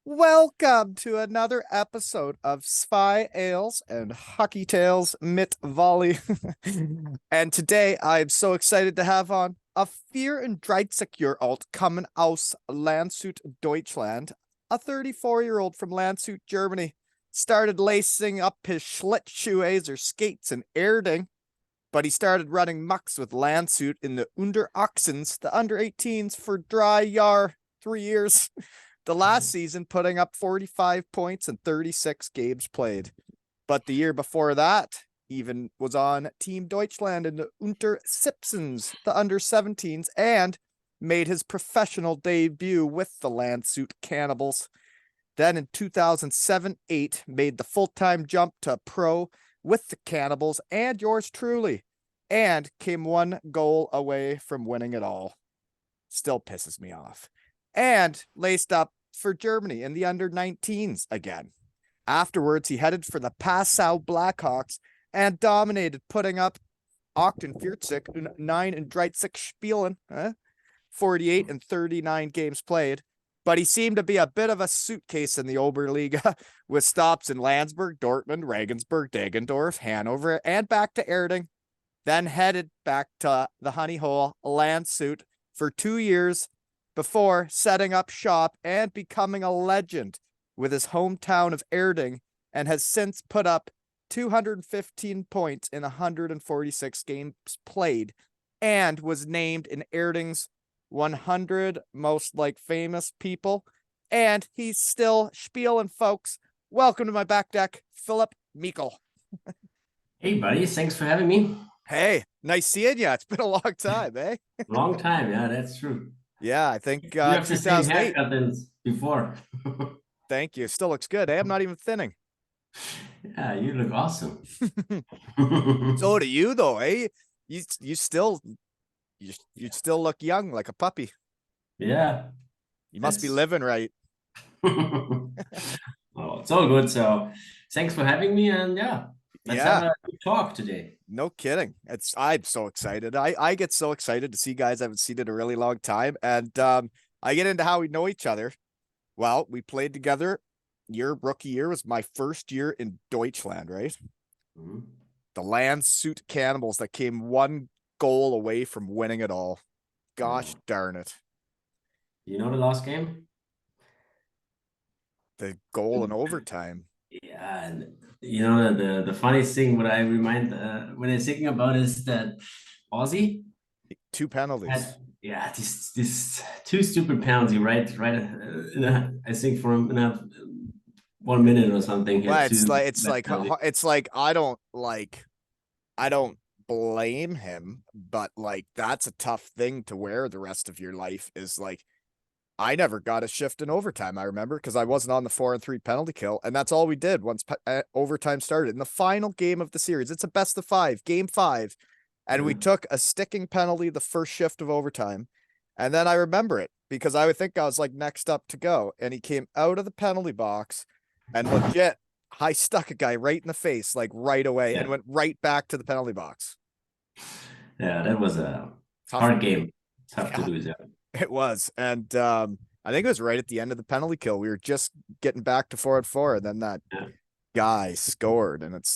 Welcome to another episode of Spy Ales and Hockey Tales mit Volley. And today I'm so excited to have on a 34-Jahr-alt coming aus Landshut, Deutschland, a 34-year-old from Landshut, Germany. Started lacing up his Schlittschuhs or skates in Erding, but he started running mucks with Landshut in the Under-18s, the under-18s for dry Jahr 3 years. The last season putting up 45 points and 36 games played. But the year before that, even was on Team Deutschland in the Unter 17s, the under 17s, and made his professional debut with the Landshut Cannibals. Then in 2007-8, made the full-time jump to pro with the Cannibals and yours truly, and came one goal away from winning it all. Still pisses me off. And laced up for Germany in the under-19s again. Afterwards, he headed for the Passau Blackhawks and dominated, putting up 48 und 39 Spielen, 48 and 39 games played. But he seemed to be a bit of a suitcase in the Oberliga, with stops in Landsberg, Dortmund, Regensburg, Deggendorf, Hanover, and back to Erding. Then headed back to the honey hole, Landshut, for 2 years, before setting up shop and becoming a legend with his hometown of Erding, and has since put up 215 points in 146 games played, and was named in Erding's 100 most famous people. And he's still spieling, folks. Welcome to my back deck, Philipp Michl. Hey, buddy. Thanks for having me. Hey, nice seeing you. It's been a long time, eh? Long time. Yeah, that's true. Yeah, I think You have the same 2008. haircut as before. Thank you. Still looks good. I'm not even thinning. Yeah, you look awesome. So do you, though, eh? You still look young, like a puppy. Yeah. You must be living right. Oh, it's all good. So thanks for having me. And yeah, let's have a good talk today. No kidding. I'm so excited. I get so excited to see guys I haven't seen in a really long time. And I get into how we know each other. Well, we played together. Your rookie year was my first year in Deutschland, right? Mhm. The Landshut Cannibals that came one goal away from winning it all. Gosh darn it. You know the last game? The goal in overtime. Yeah, and you know the funniest thing what I remind when I'm thinking about is that Aussie 2 penalties. had this two stupid penalty right I think for 1 minute or something. Well, it's like I don't blame him, but that's a tough thing to wear the rest of your life. Is I never got a shift in overtime. I remember, because I wasn't on the 4-on-3 penalty kill, and that's all we did once overtime started. In the final game of the series, it's a best of 5, game 5, and we took a sticking penalty the first shift of overtime. And then I remember it because I would think I was next up to go, and he came out of the penalty box and legit I stuck a guy right in the face right away, and went right back to the penalty box. Yeah, that was a hard game. Tough to lose. Yeah. It was. And I think it was right at the end of the penalty kill. We were just getting back to 4-on-4, and then that guy scored. And it's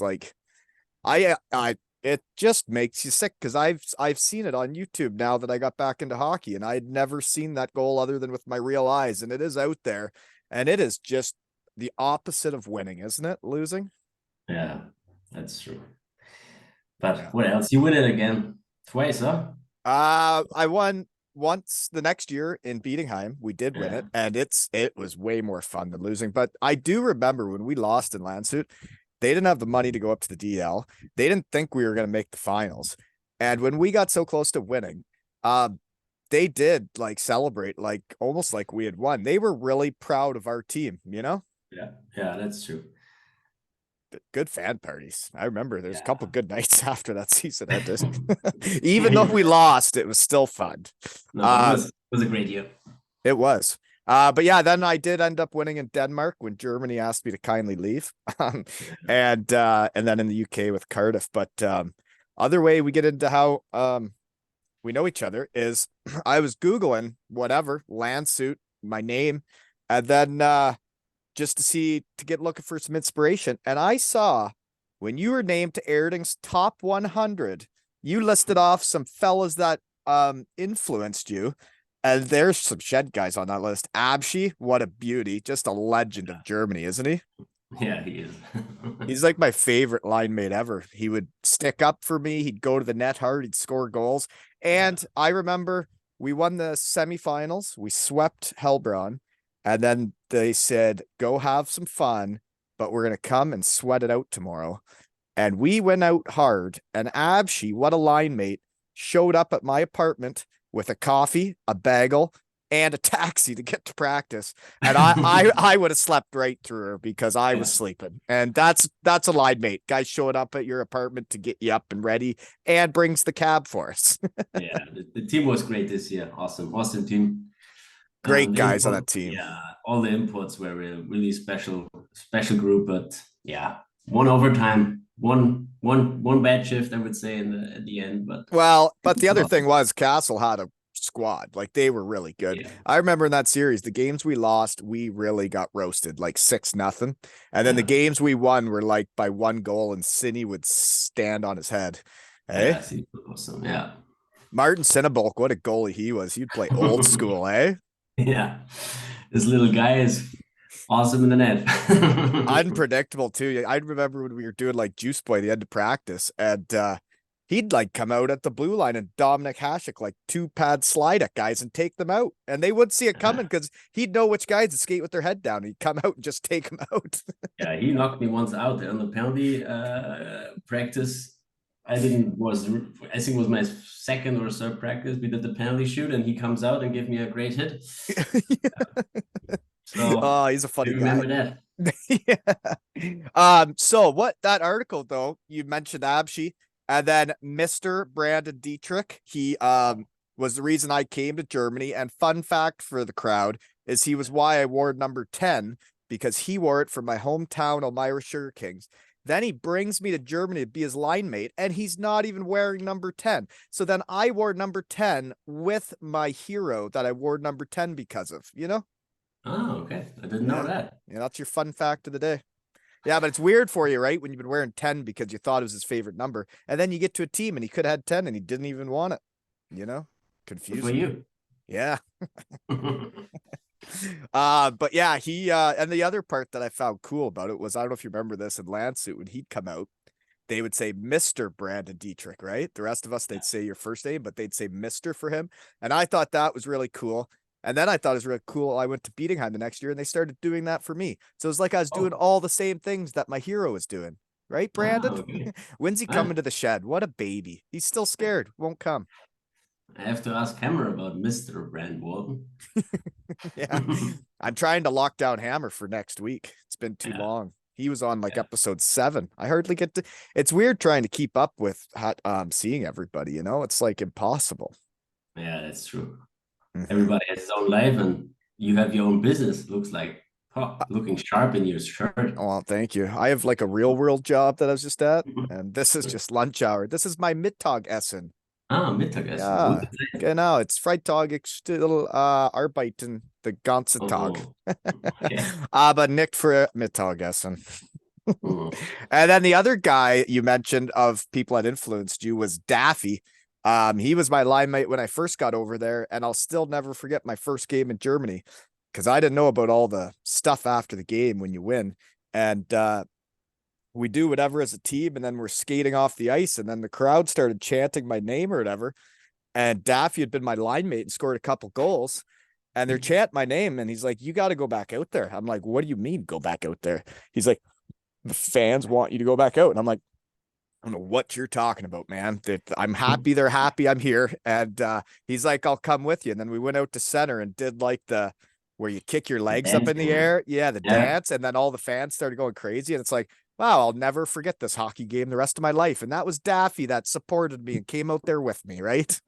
it just makes you sick, because I've seen it on YouTube now that I got back into hockey, and I had never seen that goal other than with my real eyes. And it is out there, and it is just the opposite of winning, isn't it? Losing. Yeah, that's true. But what else? You win it again twice, huh? I won once the next year in Bietigheim. We did win it, and it was way more fun than losing. But I do remember when we lost in Landshut, they didn't have the money to go up to the DL. They didn't think we were going to make the finals. And when we got so close to winning, they did celebrate almost like we had won. They were really proud of our team, you know? Yeah, that's true. Good fan parties. I remember there's a couple good nights after that season ended. Even though we lost, it was still fun. No, it was a great year. It was. But yeah, then I did end up winning in Denmark when Germany asked me to kindly leave. And then in the UK with Cardiff. But other way we get into how we know each other is I was Googling whatever, Landshut, my name, and then just to get looking for some inspiration. And I saw when you were named to Erding's top 100, you listed off some fellas that influenced you. And there's some shed guys on that list. Abshi, what a beauty. Just a legend of Germany, isn't he? Yeah, he is. He's like my favorite line mate ever. He would stick up for me. He'd go to the net hard. He'd score goals. And I remember we won the semifinals. We swept Hellbron. And then they said, go have some fun, but we're going to come and sweat it out tomorrow. And we went out hard. And Abshi, what a line mate, showed up at my apartment with a coffee, a bagel, and a taxi to get to practice. And I would have slept right through her because I was sleeping. And that's a line mate. Guy showing up at your apartment to get you up and ready and brings the cab for us. Yeah, the team was great this year. Awesome team. Great guys on that team. Yeah, all the imports were a really special group. But yeah, one overtime, one bad shift, I would say, at the end. But the other thing was Castle had a squad. Like they were really good. Yeah. I remember in that series, the games we lost, we really got roasted, like 6-0. And then the games we won were like by 1 goal, and Cine would stand on his head. Hey, awesome. Yeah. Martin Cinnabulk, what a goalie he was. He'd play old school, eh? Yeah. This little guy is awesome in the net. Unpredictable too. I remember when we were doing like Juice Boy the end of practice, and he'd like come out at the blue line and Dominic Hasek like 2-pad slide at guys and take them out. And they wouldn't see it coming because he'd know which guys to skate with their head down. He'd come out and just take them out. Yeah, he knocked me once out on the penalty practice. I think it was my second or third practice. We did the penalty shoot and he comes out and gave me a great hit. So he's a funny guy. Remember that. Yeah. So what that article though, you mentioned Abshi. And then Mr. Brandon Dietrich, he was the reason I came to Germany. And fun fact for the crowd is he was why I wore number 10, because he wore it for my hometown Elmira Sugar Kings. Then he brings me to Germany to be his line mate, and he's not even wearing number 10. So then I wore number 10 with my hero that I wore number 10 because of, you know? Oh, okay. I didn't know that. Yeah, that's your fun fact of the day. Yeah, but it's weird for you, right? When you've been wearing 10 because you thought it was his favorite number. And then you get to a team and he could have had 10 and he didn't even want it. You know? Confusing. For you. Yeah. But yeah, he and the other part that I found cool about it was, I don't know if you remember this in Landshut, when he'd come out, they would say Mr. Brandon Dietrich, right? The rest of us, they'd say your first name, but they'd say Mr. for him. And I thought that was really cool. And then I thought it was really cool. I went to Bietigheim the next year and they started doing that for me. So it was like I was doing all the same things that my hero was doing. Right, Brandon? Okay. When's he coming to the shed? What a baby. He's still scared. Won't come. I have to ask Hammer about Mr. Brand Walton. Yeah. I'm trying to lock down Hammer for next week. It's been too long. He was on like episode 7. I hardly get to. It's weird trying to keep up with seeing everybody, you know? It's like impossible. Yeah, that's true. Everybody has his own life and you have your own business. Looks like looking sharp in your shirt. Oh, thank you. I have like a real world job that I was just at, and this is just lunch hour. This is my Mittagessen. Ah, Mittagessen. Ja, genau. It's Freitag, ich still arbeiten the ganze Tag. Okay. Aber nicht für Mittagessen. And then the other guy you mentioned of people that influenced you was Daffy. He was my line mate when I first got over there, and I'll still never forget my first game in Germany because I didn't know about all the stuff after the game when you win. And we do whatever as a team, and then we're skating off the ice, and then the crowd started chanting my name or whatever. And Daffy had been my line mate and scored a couple goals, and they're chanting my name, and he's like, "You got to go back out there." I'm like, "What do you mean go back out there?" He's like, "The fans want you to go back out," and I'm like, I don't know what you're talking about, man. I'm happy they're happy I'm here. And he's like, I'll come with you. And then we went out to center and did like where you kick your legs up in the air. Yeah, the dance. And then all the fans started going crazy. And it's like, wow, I'll never forget this hockey game the rest of my life. And that was Daffy that supported me and came out there with me, right?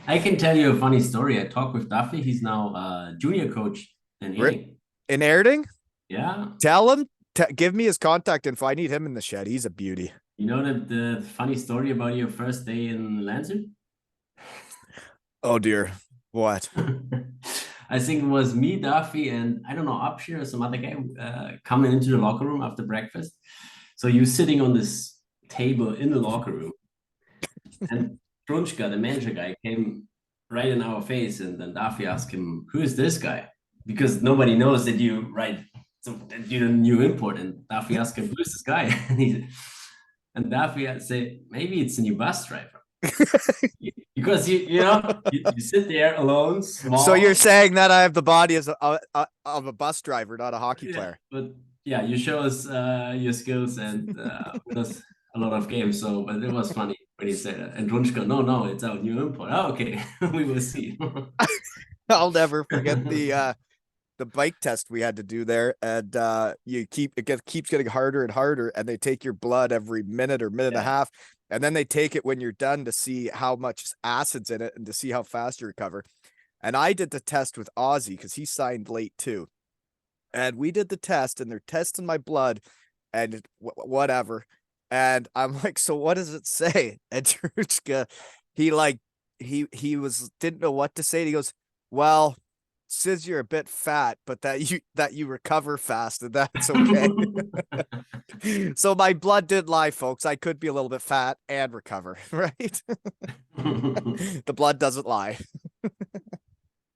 I can tell you a funny story. I talked with Daffy. He's now a junior coach in Erding. In Erding? Yeah. Tell him. Give me his contact info. I need him in the shed. He's a beauty. You know the funny story about your first day in Landshut? Oh dear. What? I think it was me, Duffy, and I don't know, Upshir or some other guy coming into the locker room after breakfast. So you sitting on this table in the locker room, and Trunchka, the manager guy, came right in our face, and then Duffy asked him, "Who is this guy?" Because nobody knows that that you're a new import. And Duffy asked him, "Who is this guy?" And Duffy had say, "Maybe it's a new bus driver." Because you sit there alone, small. So you're saying that I have the body as of a bus driver, not a hockey player. But yeah, you show us your skills and with us a lot of games. So, but it was funny when he said that. And Runchka, no, it's our new import. Oh, okay, we will see. I'll never forget the bike test we had to do there, and keeps getting harder and harder, and they take your blood every minute or minute and a half, and then they take it when you're done to see how much acid's in it and to see how fast you recover. And I did the test with Ozzy because he signed late too, and we did the test, and they're testing my blood and whatever, and I'm like, so what does it say? And Truchka, he didn't know what to say. And he goes, well, says you're a bit fat, but that you recover fast, and that's okay. So my blood did lie, folks. I could be a little bit fat and recover, right? The blood doesn't lie.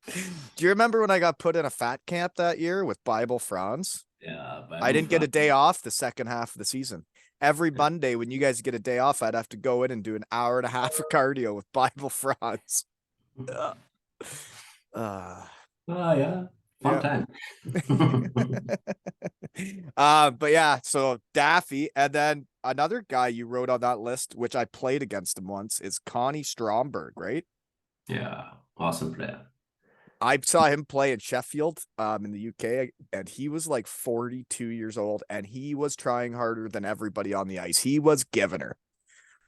Do you remember when I got put in a fat camp that year with Bible Franz? Yeah, I didn't get a day off the second half of the season. Every Monday when you guys get a day off, I'd have to go in and do an hour and a half of cardio with Bible Franz. Oh yeah, fun time. But yeah, so Daffy, and then another guy you wrote on that list, which I played against him once, is Connie Stromberg, right? Yeah, awesome player. I saw him play in Sheffield, in the UK, and he was like 42 years old, and he was trying harder than everybody on the ice. He was giving her.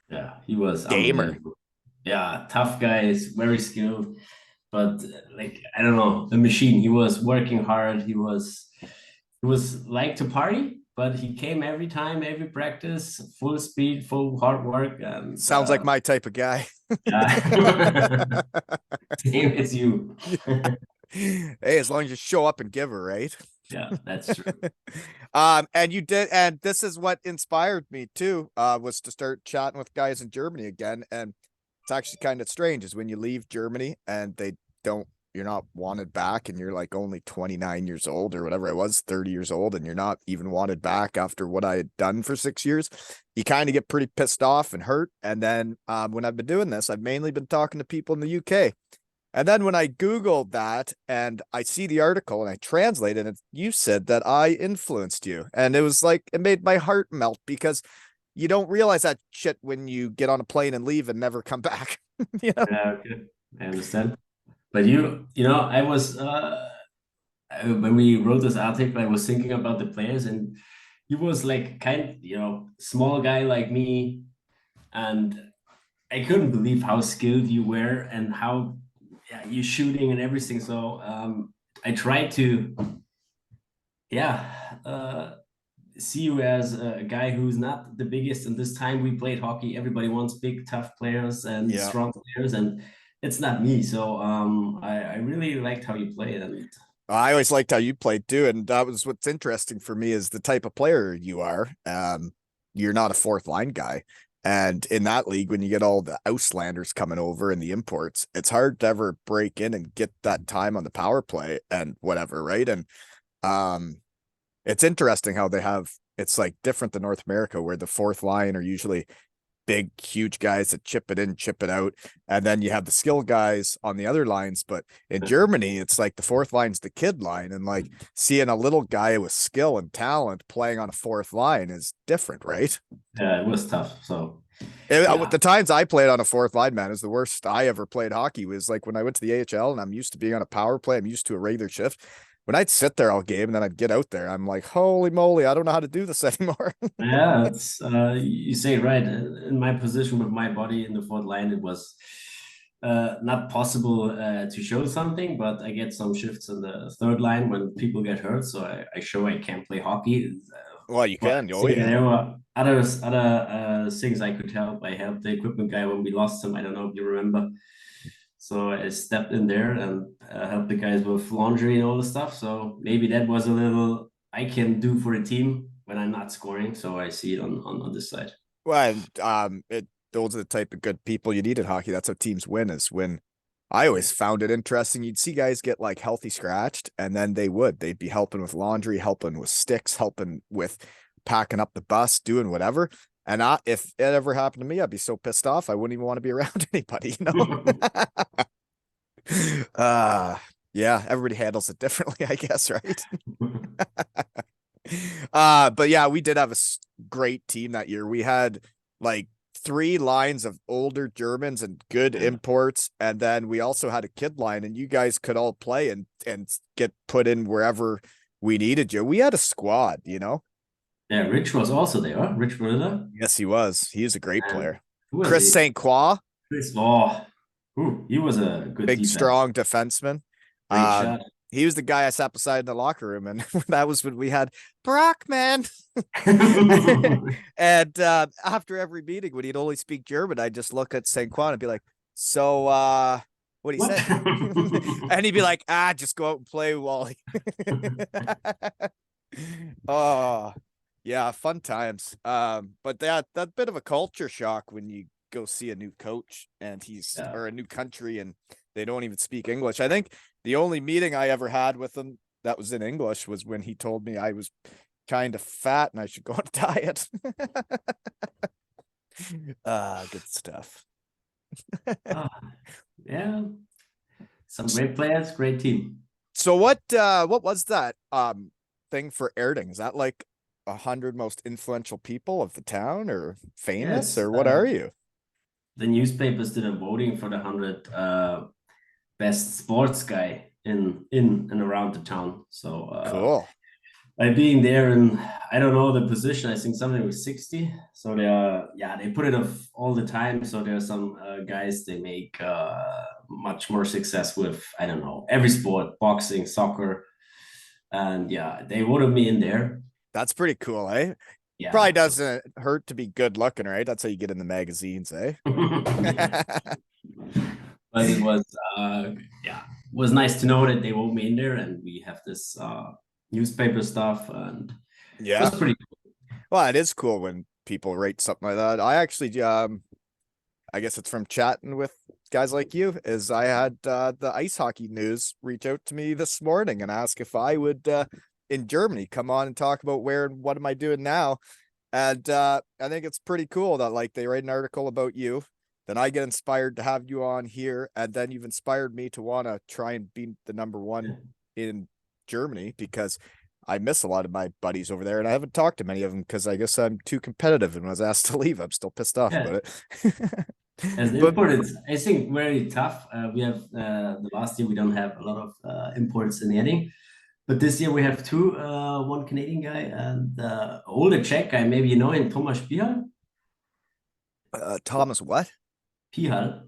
Yeah, he was Gamer. Yeah, tough guy, is very skilled, but like I don't know, a machine. He was working hard. He was like to party, but he came every time, every practice, full speed, full hard work. And Sounds like my type of guy. yeah, same as you. Hey, as long as you show up and give her, right? Yeah, that's true. And you did, and this is what inspired me too, was to start chatting with guys in Germany again. And it's actually kind of strange is when you leave Germany and you're not wanted back, and you're like only 29 years old or whatever I was, 30 years old, and you're not even wanted back after what I had done for 6 years. You kind of get pretty pissed off and hurt. And then when I've been doing this, I've mainly been talking to people in the UK. And then when I Googled that and I see the article and I translate it, and you said that I influenced you. And it was like, it made my heart melt because you don't realize that shit when you get on a plane and leave and never come back. You know? Yeah, okay, I understand. But I was when we wrote this article, I was thinking about the players, and he was like small guy like me, and I couldn't believe how skilled you were and how you shooting and everything. So I tried to see you as a guy who's not the biggest. And this time we played hockey, everybody wants big tough players and strong players, and it's not me. So I really liked how you played. And I always liked how you played too, and that was what's interesting for me is the type of player you are. You're not a fourth line guy, and in that league, when you get all the Auslanders coming over and the imports, it's hard to ever break in and get that time on the power play and whatever, right? And it's interesting how it's like different than North America, where the fourth line are usually big, huge guys that chip it in, chip it out. And then you have the skill guys on the other lines. But in Germany, it's like the fourth line's the kid line. And like seeing a little guy with skill and talent playing on a fourth line is different, right? Yeah, it was tough. So with the times I played on a fourth line, man, is the worst I ever played hockey. Was like when I went to the AHL and I'm used to being on a power play, I'm used to a regular shift. When I'd sit there all game and then I'd get out there, I'm like, holy moly, I don't know how to do this anymore. Yeah, it's you say it right. In my position with my body in the fourth line, it was not possible to show something, but I get some shifts in the third line when people get hurt. So I show I can play hockey. Well, you can. Oh, yeah. There were other things I could help. I helped the equipment guy when we lost him. I don't know if you remember. So I stepped in there and helped the guys with laundry and all the stuff. So maybe that was a little I can do for a team when I'm not scoring. So I see it on this side. Well, and, those are the type of good people you need in hockey. That's how teams win, is when I always found it interesting. You'd see guys get like healthy scratched, and then they'd be helping with laundry, helping with sticks, helping with packing up the bus, doing whatever. And if it ever happened to me, I'd be so pissed off. I wouldn't even want to be around anybody, you know? Yeah, everybody handles it differently, I guess, right? But yeah, we did have a great team that year. We had like 3 lines of older Germans and good imports, and then we also had a kid line, and you guys could all play and get put in wherever we needed you. We had a squad, you know. Yeah, Rich was also there, huh? Rich Brother. Yes, he was. He is a great And player. who was Chris he? St. Croix, Chris. Oh, he was a good big, defense. strong defenseman. Great shot. He was the guy I sat beside in the locker room, and that was when we had Brockman. And after every meeting, when he'd only speak German, I'd just look at St. Quan and be like, so what he said? And he'd be like, just go out and play, Wally. Oh, yeah, fun times. But that bit of a culture shock when you go see a new coach and or a new country and they don't even speak English. I think the only meeting I ever had with him that was in English was when he told me I was kind of fat and I should go on a diet. Good stuff. Yeah, some great players, great team. So what was that thing for Erding? Is that like 100 most influential people of the town, or famous, Yes, or what are you? the newspapers did a voting for the 100 best sports guy in and around the town. So Cool. by being there, and I don't know the position, I think something was 60. So they put it up all the time. So there are some guys they make much more success with, I don't know, every sport, boxing, soccer, and yeah, they voted me in there. That's pretty cool, eh? Yeah, Probably doesn't hurt to be good looking, right? That's how you get in the magazines, eh? but it was was nice to know that they voted me in there, and we have this newspaper stuff, and it was pretty cool. Well, it is cool when people rate something like that. I actually I guess it's from chatting with guys like you, is I had the ice hockey news reach out to me this morning and ask if I would in Germany come on and talk about where and what am I doing now. And I think it's pretty cool that like they write an article about you, then I get inspired to have you on here, and then you've inspired me to want to try and be the #1 in Germany, because I miss a lot of my buddies over there, and I haven't talked to many of them because I guess I'm too competitive and was asked to leave. I'm still pissed off about it. As an import, it's I think very tough. We have the last year we don't have a lot of imports in Erding, but this year we have 2, one Canadian guy and older Czech guy. Maybe you know him, Thomas Pihal. Thomas what? Pihal.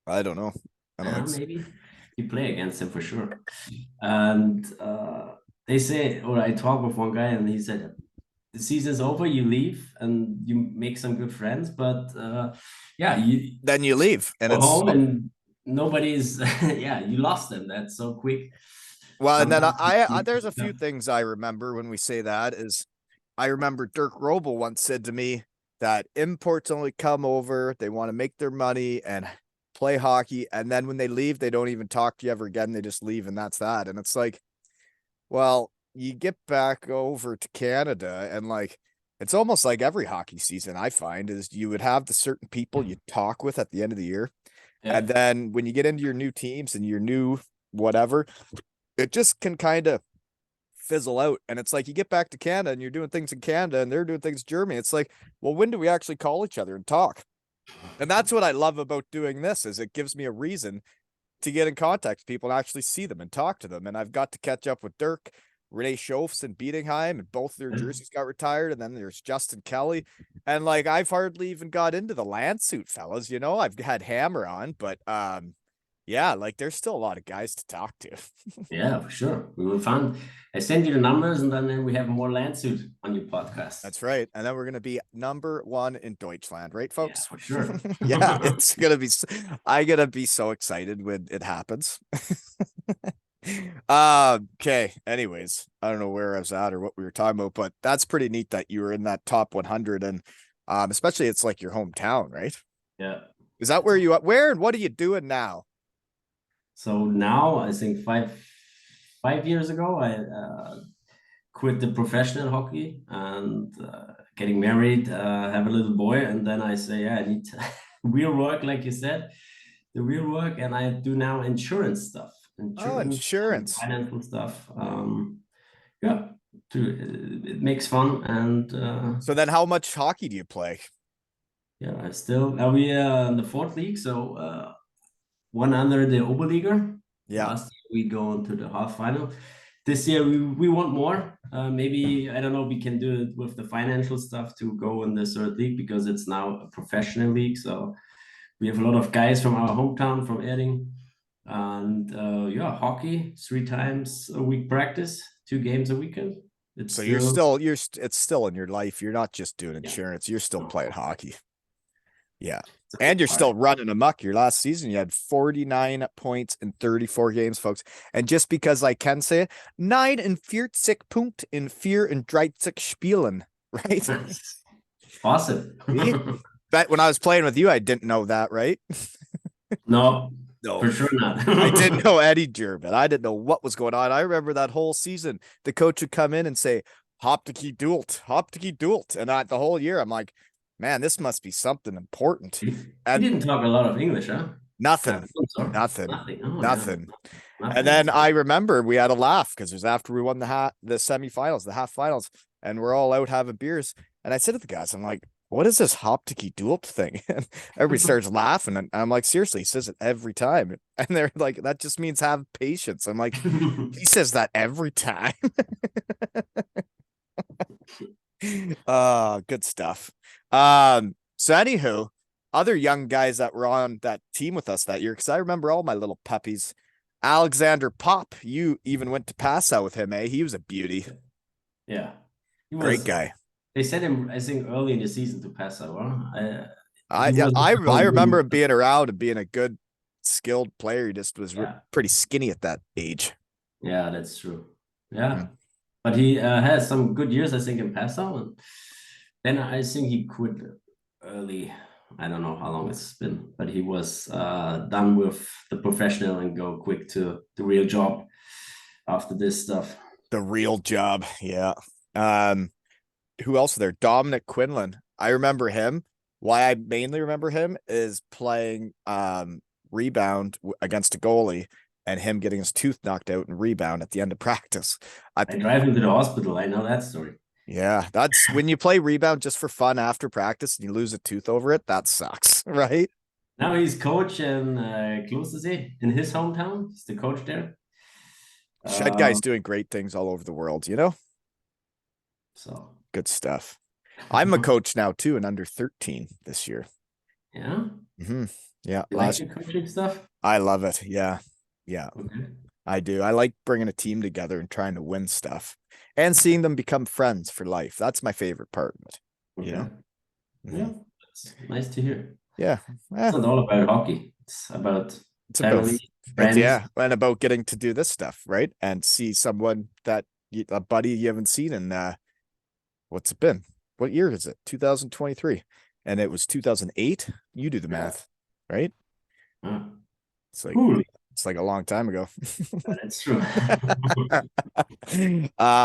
I don't know. Maybe you play against him for sure. And they say, or I talked with one guy, and he said, the season's over, you leave and you make some good friends, but then you leave and go it's home and nobody's you lost them. That's so quick. Well, and then I there's a few things I remember when we say that is I remember Dirk Robel once said to me that imports only come over, they want to make their money and play hockey, and then when they leave, they don't even talk to you ever again. They just leave, and that's that. And it's like, well, you get back over to Canada, and like it's almost like every hockey season I find is you would have the certain people you talk with at the end of the year. Yeah. And then when you get into your new teams and your new whatever, it just can kind of fizzle out. And it's like you get back to Canada and you're doing things in Canada and they're doing things in Germany. It's like, well, when do we actually call each other and talk? And that's what I love about doing this, is it gives me a reason to get in contact with people and actually see them and talk to them. And I've got to catch up with Dirk, Renee Schofs and Bietigheim, and both their jerseys got retired. And then there's Justin Kelly. And like, I've hardly even got into the Landshut fellas, you know, I've had Hammer on, but Yeah, like there's still a lot of guys to talk to. Yeah, for sure. We will find. I send you the numbers, and then we have more Landshut on your podcast. That's right. And then we're gonna be #1 in Deutschland, right, Yeah, folks? for sure. Yeah, it's gonna be. I gotta be so excited when it happens. Okay. Anyways, I don't know where I was at or what we were talking about, but that's pretty neat that you were in that top 100, and especially it's like your hometown, right? Yeah. Is that where you where and what are you doing now? So now I think 5 years ago I quit the professional hockey and getting married, have a little boy, and then I say, yeah, I need real work, like you said, the real work, and I do now insurance stuff, Oh, and insurance. financial stuff. Yeah, it makes fun, and So then how much hockey do you play? yeah, I still we in the fourth league, so one under the Oberliga. Yeah. Last year we go into the half final. This year we want more. Maybe I don't know. We can do it with the financial stuff to go in the third league because it's now a professional league. So we have a lot of guys from our hometown, from Erding, and yeah, hockey 3 times a week practice, 2 games a weekend. It's So still, it's still in your life. You're not just doing yeah, insurance. You're still no, playing hockey. Yeah. it's a And big you're part. still running amok. Your last season, you had 49 points in 34 games, folks. And just because I can say it, 49 Punkt in 34 Spielen, right? Awesome. But when I was playing with you, I didn't know that, right? No, No. for sure not. I didn't know any German. I didn't know what was going on. I remember that whole season, the coach would come in and say, Hoptiki Dult. And the whole year, I'm like, man, this must be something important. He And didn't talk a lot of English, huh? nothing, Sorry. nothing, Nothing. Oh, nothing. yeah. And then I remember we had a laugh because it was after we won the semifinals, the half finals, and we're all out having beers. And I said to the guys, I'm like, what is this Hoptiki Dult thing? And everybody starts laughing. And I'm like, seriously, he says it every time. And they're like, that just means have patience. I'm like, he says that every time. Good stuff. So anywho, other young guys that were on that team with us that year, because I remember all my little puppies. Alexander Pop, you even went to Passau with him, eh? He was a beauty. Yeah. He Great was, guy. they sent him, I think, early in the season to Passau. Huh? I He yeah, was I remember him being around and being a good, skilled player. He just was yeah. pretty skinny at that age. Yeah, that's true. Yeah. Mhm. But he has some good years, I think, in Passau. And then I think he quit early. I don't know how long it's been, but he was done with the professional and go quick to the real job after this stuff. The real job, yeah. Who else there? Dominic Quinlan. I remember him. Why I mainly remember him is playing rebound against a goalie and him getting his tooth knocked out and rebound at the end of practice. I drive him to the hospital. I know that story. Yeah, that's when you play rebound just for fun after practice and you lose a tooth over it. That sucks, right? Now he's coach in Klostensee in his hometown. He's the coach there. Shed guy's doing great things all over the world, you know? So Good stuff. I'm a coach now too, and under 13 this year. yeah. Yeah. You like the coaching stuff? I love it. Yeah. Yeah. Okay. I do. I like bringing a team together and trying to win stuff and seeing them become friends for life. That's my favorite part of it. Okay. You know? Yeah. It's nice to hear. Yeah. It's not all about hockey. It's about family, friends. Yeah. And about getting to do this stuff, right? And see someone a buddy you haven't seen in what's it been? What year is it? 2023. And it was 2008. You do the math, right? Yeah. It's like a long time ago. That's true.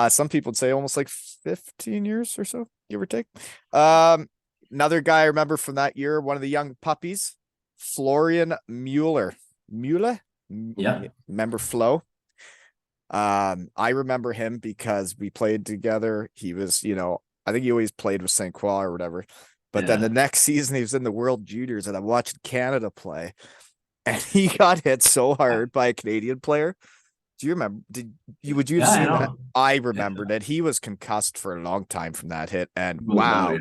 Some people would say almost like 15 years or so, give or take. Another guy I remember from that year, one of the young puppies, Florian Mueller. Mueller? Yeah. Remember Flo? I remember him because we played together. He was, I think he always played with St. Croix or whatever. But then the next season he was in the World Juniors and I watched Canada play. And he got hit so hard by a Canadian player. Do you remember? Would you have seen that? I remembered it. He was concussed for a long time from that hit. And wow.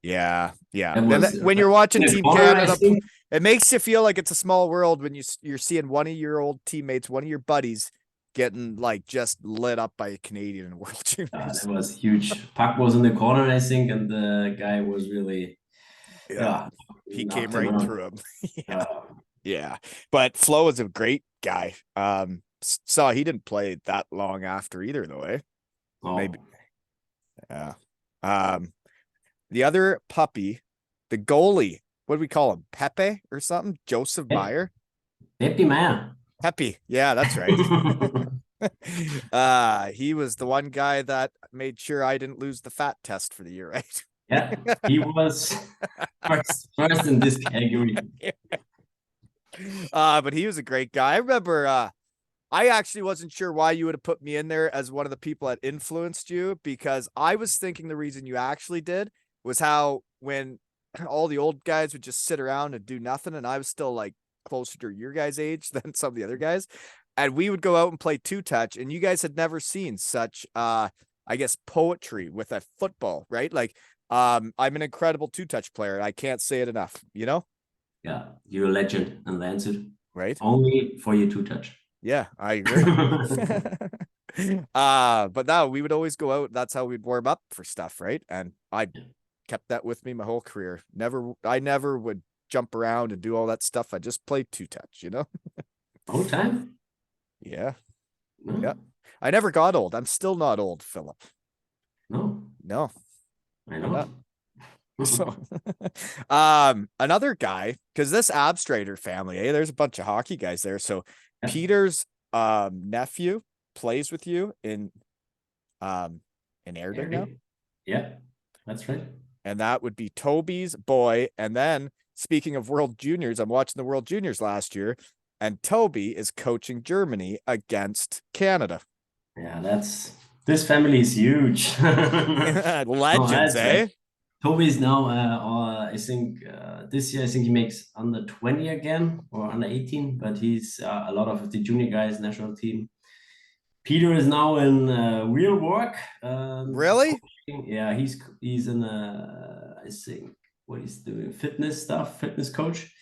Yeah. And then when you're watching Team Canada, It makes you feel like it's a small world when you're seeing one of your old teammates, one of your buddies, getting like just lit up by a Canadian in World That Juniors. was huge. Puck was in the corner, I think, and the guy was really, Yeah, yeah, he came knocked him right around. through him. Yeah, Uh, yeah. But Flo is a great guy. Saw he didn't play that long after either, though. Eh? Maybe. oh, Yeah. Um, the other puppy, the goalie. What do we call him? Pepe or something? Joseph Meyer. Happy man. Pepe. Yeah, that's right. He was the one guy that made sure I didn't lose the fat test for the year, right? Yeah, he was first in this category. But he was a great guy. I remember I actually wasn't sure why you would have put me in there as one of the people that influenced you, because I was thinking the reason you actually did was how when all the old guys would just sit around and do nothing, and I was still like closer to your guys' age than some of the other guys. And we would go out and play two touch, and you guys had never seen such I guess poetry with a football, right? Like I'm an incredible two touch player. I can't say it enough, you know? Yeah, you're a legend in Landshut. Right? Only for your two touch. Yeah, I agree. But now we would always go out. That's how we'd warm up for stuff, right? And I kept that with me my whole career. I never would jump around and do all that stuff. I just played two touch, you know? Whole time? Yeah. No, Yeah. I never got old. I'm still not old, Philip. no, No, I I'm not. know. So, another guy, because this Abstrader family, there's a bunch of hockey guys there. So Yeah, Peter's nephew plays with you in Erding now, Erding. Yeah, that's right. and that would be Toby's boy. And then speaking of World Juniors, I'm watching the World Juniors last year, and Toby is coaching Germany against Canada. Yeah, this family is huge. No, Legends, that's right. eh? Toby's now, I think this year, I think he makes under 20 again or under 18, but he's a lot of the junior guys, national team. Peter is now in real work. Really? Coaching. Yeah, he's in I think what he's doing, fitness stuff, fitness coach.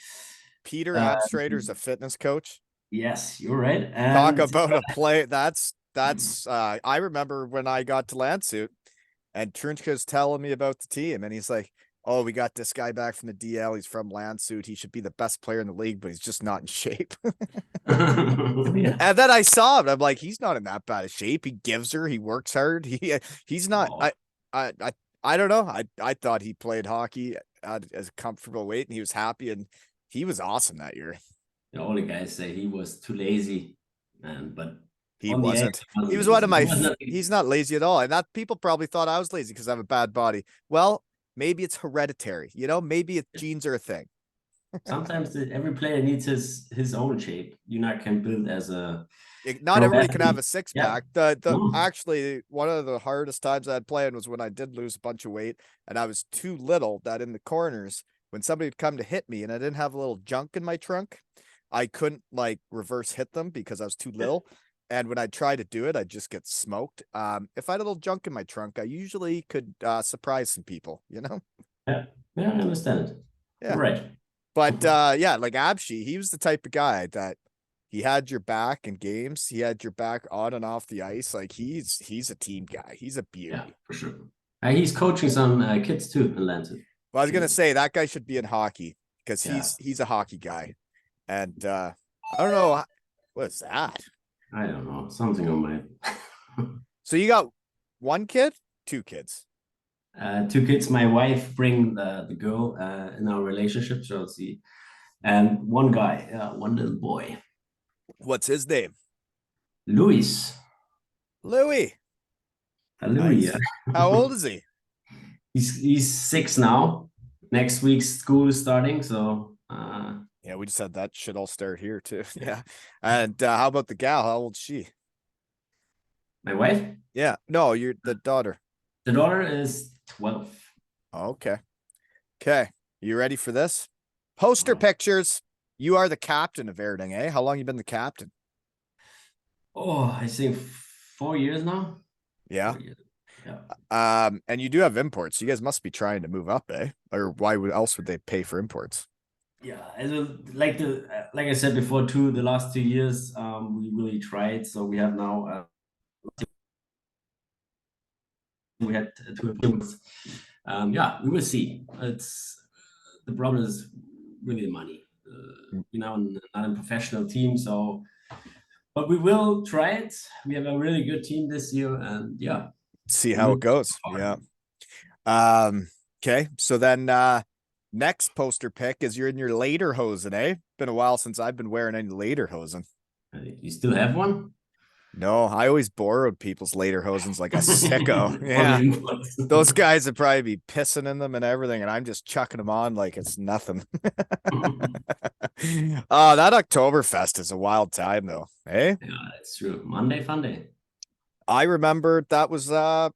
Peter Uh, Abstrader's a fitness coach. yes, you're right. Talk And about a play. That's I remember when I got to Landshut and Trunchka's telling me about the team, and he's like, "Oh, we got this guy back from the DL. He's from Landshut. He should be the best player in the league, but he's just not in shape." yeah. And then I saw him. I'm like, he's not in that bad of shape. He gives her. He works hard. He's not. Oh, I don't know. I thought he played hockey at as a comfortable weight, and he was happy, and he was awesome that year. all the guys say he was too lazy, but He on the ice, wasn't. he He wasn't was one of lazy. He my. was not He's lazy. not lazy at all, and that people probably thought I was lazy because I have a bad body. Well, maybe it's hereditary. You know, maybe genes are a thing. Sometimes every player needs his own shape. You not can build as a Not pro everybody can have athlete. a six Yeah, pack. The no, actually one of the hardest times I had playing was when I did lose a bunch of weight and I was too little that in the corners when somebody would come to hit me and I didn't have a little junk in my trunk, I couldn't like reverse hit them because I was too little. And when I try to do it, I just get smoked. If I had a little junk in my trunk, I usually could surprise some people, you know? yeah, yeah, I understand it. You're Yeah. right. But yeah, like Abshi, he was the type of guy that he had your back in games. He had your back on and off the ice. Like he's a team guy. He's a Yeah, beauty. for sure. He's coaching some kids too in Atlanta. Well, I was gonna say that guy should be in hockey because Yeah, he's a hockey guy. And I don't know what is that. I don't know, something on my So you got one kid, two kids. two kids. My wife bring the girl in our relationship, so see, and one guy, one little boy, What's his name? Louis. Louis. Louis. Nice. How old is he? He's 6 now. Next week school is starting, so Yeah, we just had that shit all start here too. Yeah. And how about the gal? How old's she? my wife, Yeah. No, you're the daughter. the daughter is 12. Okay. Okay. You ready for this? Poster pictures. You are the captain of Erding, eh? How long you been the captain? Oh, I think 4 years now. Yeah. 4 years. Yeah. And you do have imports. You guys must be trying to move up, eh? Or why else would they pay for imports? Yeah, like I said before too, the last 2 years we really tried. So we have now we had two improvements. Yeah, we will see. It's the problem is really the money. Not a professional team, so but we will try it. We have a really good team this year, and yeah, See we how will it goes. Yeah. Okay. So then next poster pick is you're in your lederhosen, eh? Been a while since I've been wearing any lederhosen. You still have one? No, I always borrowed people's lederhosens like a sicko. For the Yeah. imports. Those guys would probably be pissing in them and everything, and I'm just chucking them on like it's nothing. Oh, that Oktoberfest is a wild time though. Eh? Yeah, that's true. Monday, fun day. I remember that was that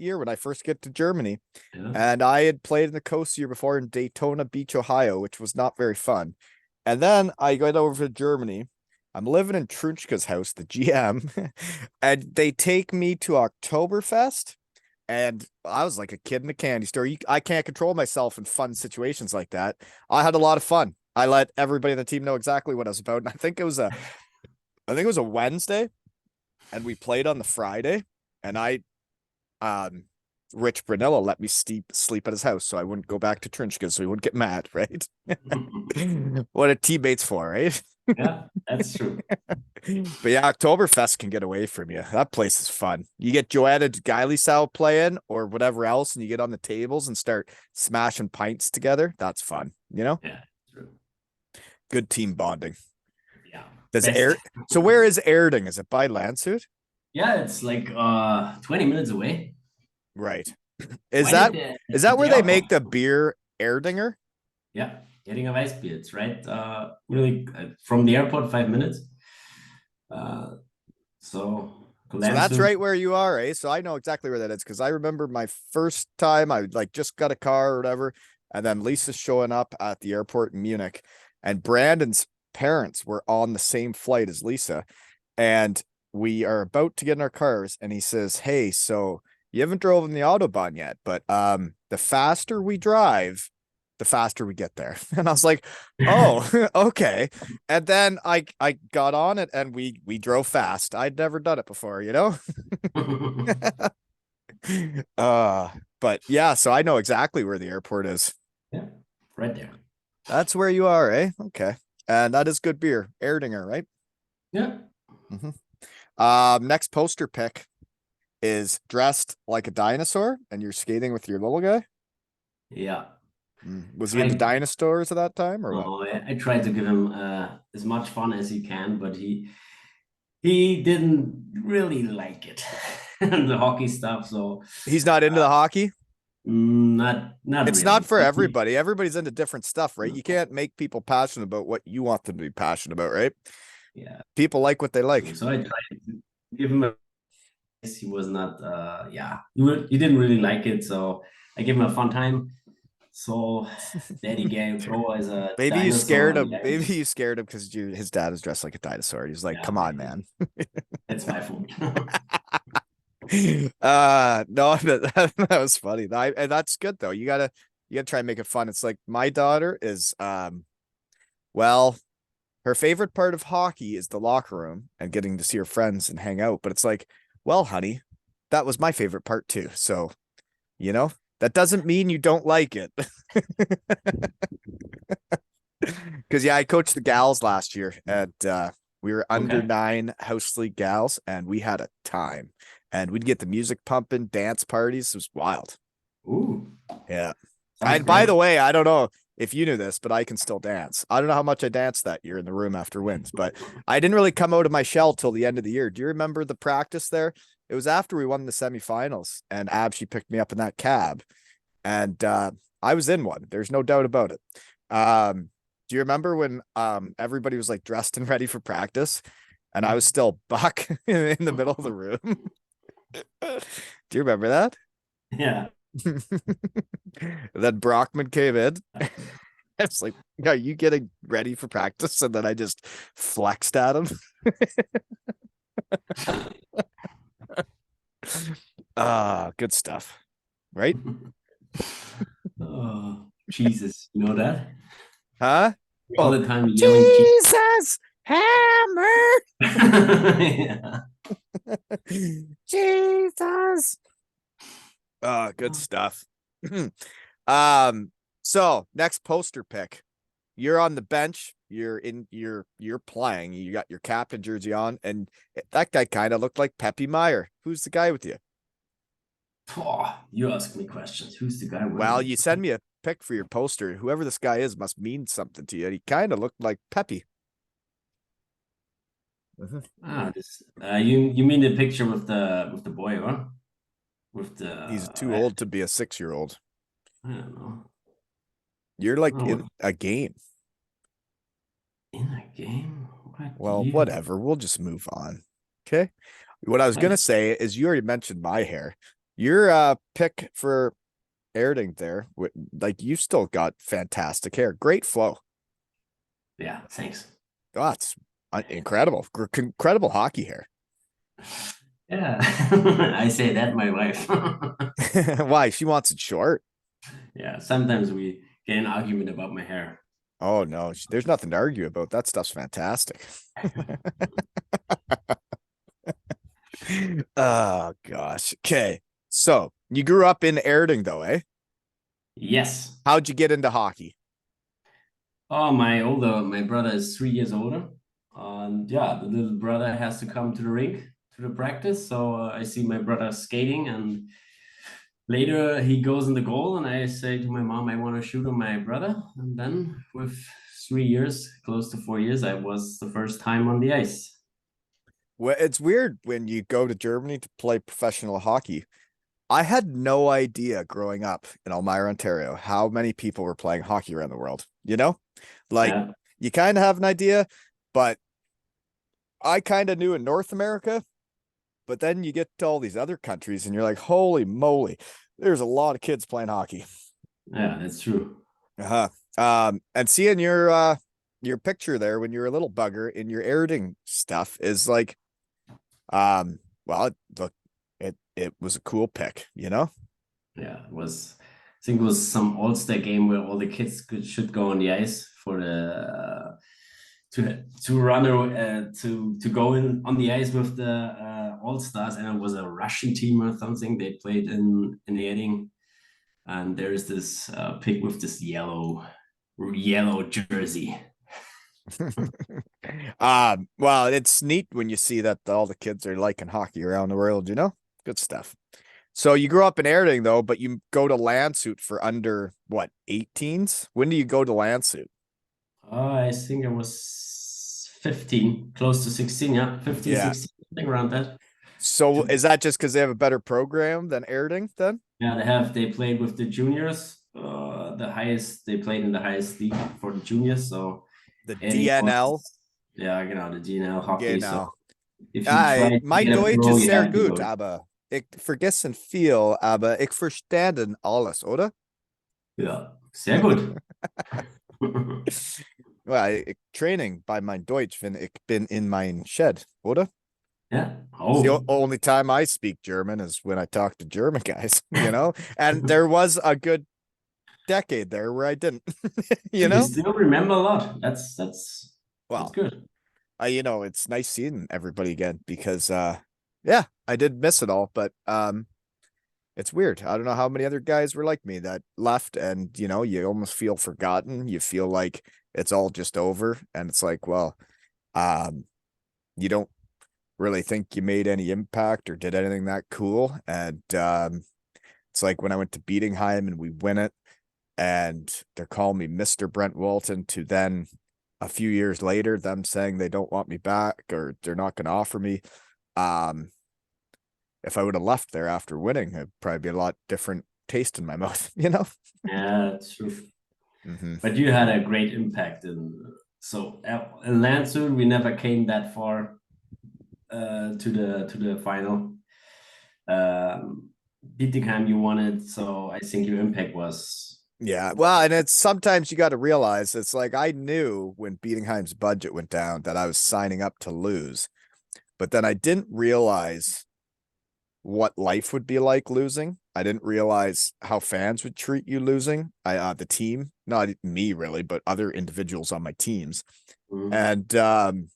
year when I first get to Germany. Yeah. And I had played in the coast year before in Daytona Beach, Ohio, which was not very fun. And then I got over to Germany. I'm living in Trunchka's house, the GM, and they take me to Oktoberfest. And I was like a kid in a candy store. I can't control myself in fun situations like that. I had a lot of fun. I let everybody on the team know exactly what I was about. And I think it was a Wednesday, and we played on the Friday. And um, Rich Brunello let me sleep at his house so I wouldn't go back to Trinchka so he wouldn't get mad, right? What a teammate's for, right? Yeah, that's true. But yeah, Oktoberfest can get away from you. That place is fun. You get Joanna Geilysau playing or whatever else, and you get on the tables and start smashing pints together. That's fun, you know? Yeah, true. Good team bonding. Yeah. Does Best. air so where is Erding? Is it by Landshut? Yeah, it's like 20 minutes away. Right. Is Right that at where the they make airport. the beer Erdinger? Yeah, getting a Weissbier. It's right. Really from the airport, 5 minutes. So So that's Landshut. right where you are, eh? So I know exactly where that is because I remember my first time I like just got a car or whatever, and then Lisa's showing up at the airport in Munich, and Brandon's parents were on the same flight as Lisa, and we are about to get in our cars, and he says, "Hey, so you haven't driven the Autobahn yet, but the faster we drive, the faster we get there." And I was like, "Oh, okay." And then I got on it and we drove fast. I'd never done it before, you know? Uh, but yeah, so I know exactly where the airport is. Yeah, right there. That's where you are, eh? Okay. And that is good beer. Erdinger, right? Yeah. Mm-hmm. Next poster pick is dressed like a dinosaur and you're skating with your little guy. Yeah. Was he into Tried. dinosaurs at that time or what? Oh, I tried to give him as much fun as he can, but he didn't really like it, the hockey stuff. So He's not into the hockey. not It's not really. for everybody. Everybody's into different stuff, right? You can't make people passionate about what you want them to be passionate about, right? Yeah. People like what they like. So I tried to give him a. He was not. Yeah, he didn't really like it. So I gave him a fun time. So Daddy gave Pro as a Maybe you dinosaur. scared And him. Maybe you scared him because his dad is dressed like a dinosaur. He's like, yeah, come on, man. that's my fault. No, that was funny. And that's good though. You gotta try and make it fun. It's like my daughter is well, her favorite part of hockey is the locker room and getting to see her friends and hang out. But it's like, well, honey, that was my favorite part too. So, you know, that doesn't mean you don't like it. Because yeah, I coached the gals last year and we were under Okay. 9 house league gals and we had a time. And we'd get the music pumping, dance parties. It was wild. Ooh, Yeah. sounds And by great. the way, I don't know if you knew this, but I can still dance. I don't know how much I danced that year in the room after wins, but I didn't really come out of my shell till the end of the year. Do you remember the practice there? It was after we won the semifinals and she picked me up in that cab and I was in one. There's no doubt about it. Do you remember when everybody was like dressed and ready for practice and I was still buck in the middle of the room? Do you remember that? Yeah. Then Brockman came in. I was like, are you getting ready for practice? And then I just flexed at him. Good stuff. Right? Oh, Jesus, you know that? Huh? All Oh, the time yelling Jesus hammer. yeah. Jesus. Oh, good stuff. So next poster pick. You're on the bench. You're playing. You got your captain jersey on, and that guy kind of looked like Peppy Meyer. Who's the guy with you? Oh, you ask me questions. Who's the guy with Well, me? you send me a pic for your poster. Whoever this guy is must mean something to you. He kind of looked like Peppy. Ah, this. You mean the picture with the boy, huh? With the He's too old to be a 6-year-old. I don't know. You're like Oh, in a game. in a game? What Well, you? whatever. We'll just move on. Okay. What I was gonna say is you already mentioned my hair. Your pick for Erding there, like you still got fantastic hair. Great flow. Yeah, thanks. Oh, it's incredible. Incredible hockey hair. Yeah, I say that my wife. Why? She wants it short. Yeah, sometimes we get an argument about my hair. Oh no, there's nothing to argue about. That stuff's fantastic. Oh gosh. Okay. So you grew up in Erding though, eh? Yes. How'd you get into hockey? Oh, my brother is 3 years older, and yeah, the little brother has to come to the rink to the practice. So I see my brother skating, and later he goes in the goal, and I say to my mom, I want to shoot on my brother. And then with 3 years, close to 4 years, I was the first time on the ice. Well, it's weird when you go to Germany to play professional hockey. I had no idea growing up in Elmira, Ontario, how many people were playing hockey around the world. Like Yeah, you kind of have an idea, but I kind of knew in North America, but then you get to all these other countries and you're like, holy moly, there's a lot of kids playing hockey. yeah, that's true. Uh-huh. And seeing your picture there when you're a little bugger in your Erding stuff is like, well, it was a cool pick, you know? Yeah, it was. I think it was some All-Star game where all the kids should go on the ice for the to run to go in on the ice with the All Stars, and it was a Russian team or something. They played in Erding, and there's this pig with this yellow jersey. Well, it's neat when you see that all the kids are liking hockey around the world, you know? Good stuff. So you grew up in Erding though, but you go to Landshut for under what, 18s? When do you go to Landshut? I think I was 15, close to 16, yeah, 15, Yeah. 16, something around that. So is that just because they have a better program than Erding then? Yeah, they played with the juniors. They played in the highest league for the juniors. So The Eddie DNL? was, yeah, the GNL hockey. So Genau. if you try to Mein get a Deutsch pro, ist you sehr have to gut, go. aber ich vergessen viel, aber ich verstanden alles, oder? Ja, sehr gut. Well, training by mein Deutsch, wenn ich bin in mein Shed, oder? Yeah. It's the Oh, only time I speak German is when I talk to German guys, you know? And there was a good decade there where I didn't, you you know? still remember a lot. That's Well, good. it's nice seeing everybody again because yeah, I did miss it all, but it's weird. I don't know how many other guys were like me that left and you almost feel forgotten. You feel like it's all just over and it's like, well, um you don't really think you made any impact or did anything that cool. And it's like when I went to Bietigheim and we win it and they're calling me Mr. Brent Walton to then a few years later, them saying they don't want me back or they're not going to offer me. Um, if I would have left there after winning, it'd probably be a lot different taste in my mouth, you know? Yeah, that's true. Mm-hmm. But you had a great impact in Landshut. We never came that far to the final. Bietigheim, you won it, so I think your impact was. Yeah, well, and it's sometimes you got to realize it's like I knew when Bietigheim's budget went down that I was signing up to lose, but then I didn't realize what life would be like losing. I didn't realize how fans would treat you losing. The team, not me really, but other individuals on my teams. Mm. And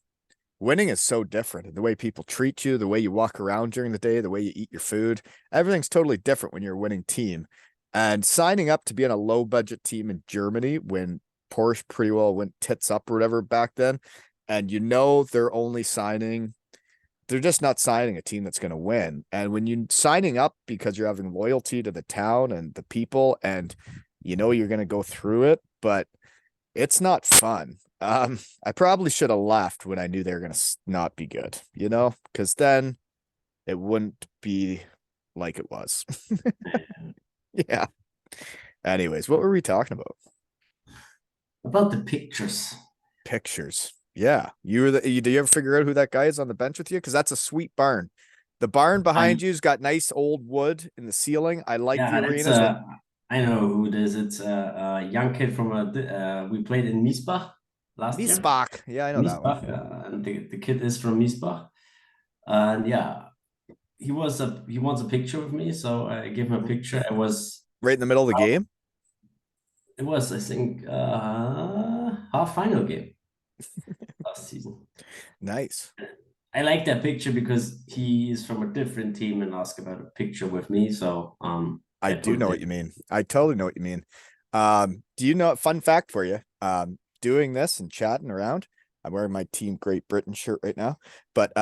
winning is so different. And the way people treat you, the way you walk around during the day, the way you eat your food, everything's totally different when you're a winning team. And signing up to be on a low budget team in Germany when Porsche pretty well went tits up or whatever back then, and they're just not signing a team that's going to win. And when you're signing up because you're having loyalty to the town and the people, and you're going to go through it, but it's not fun. I probably should have left when I knew they were going to not be good, because then it wouldn't be like it was. Yeah. Anyways, what were we talking about? About the pictures. Pictures. Yeah. Do you ever figure out who that guy is on the bench with you? Because that's a sweet barn. The barn behind you's got nice old wood in the ceiling. I like the Yeah, that's arenas. I know who it is. It's a young kid from we played in Miesbach last year. Miesbach. Yeah, I know that one. Miesbach, and the kid is from Miesbach. And yeah, he wants a picture with me, so I gave him a picture. Right in the middle of the game. It was, I think, half final game last season. Nice. I like that picture because he is from a different team and asked about a picture with me. So I do know what you mean. I totally know what you mean. Do you know, fun fact for you? Doing this and chatting around, I'm wearing my Team Great Britain shirt right now, but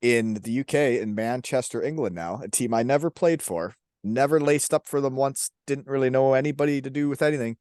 in the UK, in Manchester, England now, a team I never played for, never laced up for them once, didn't really know anybody to do with anything.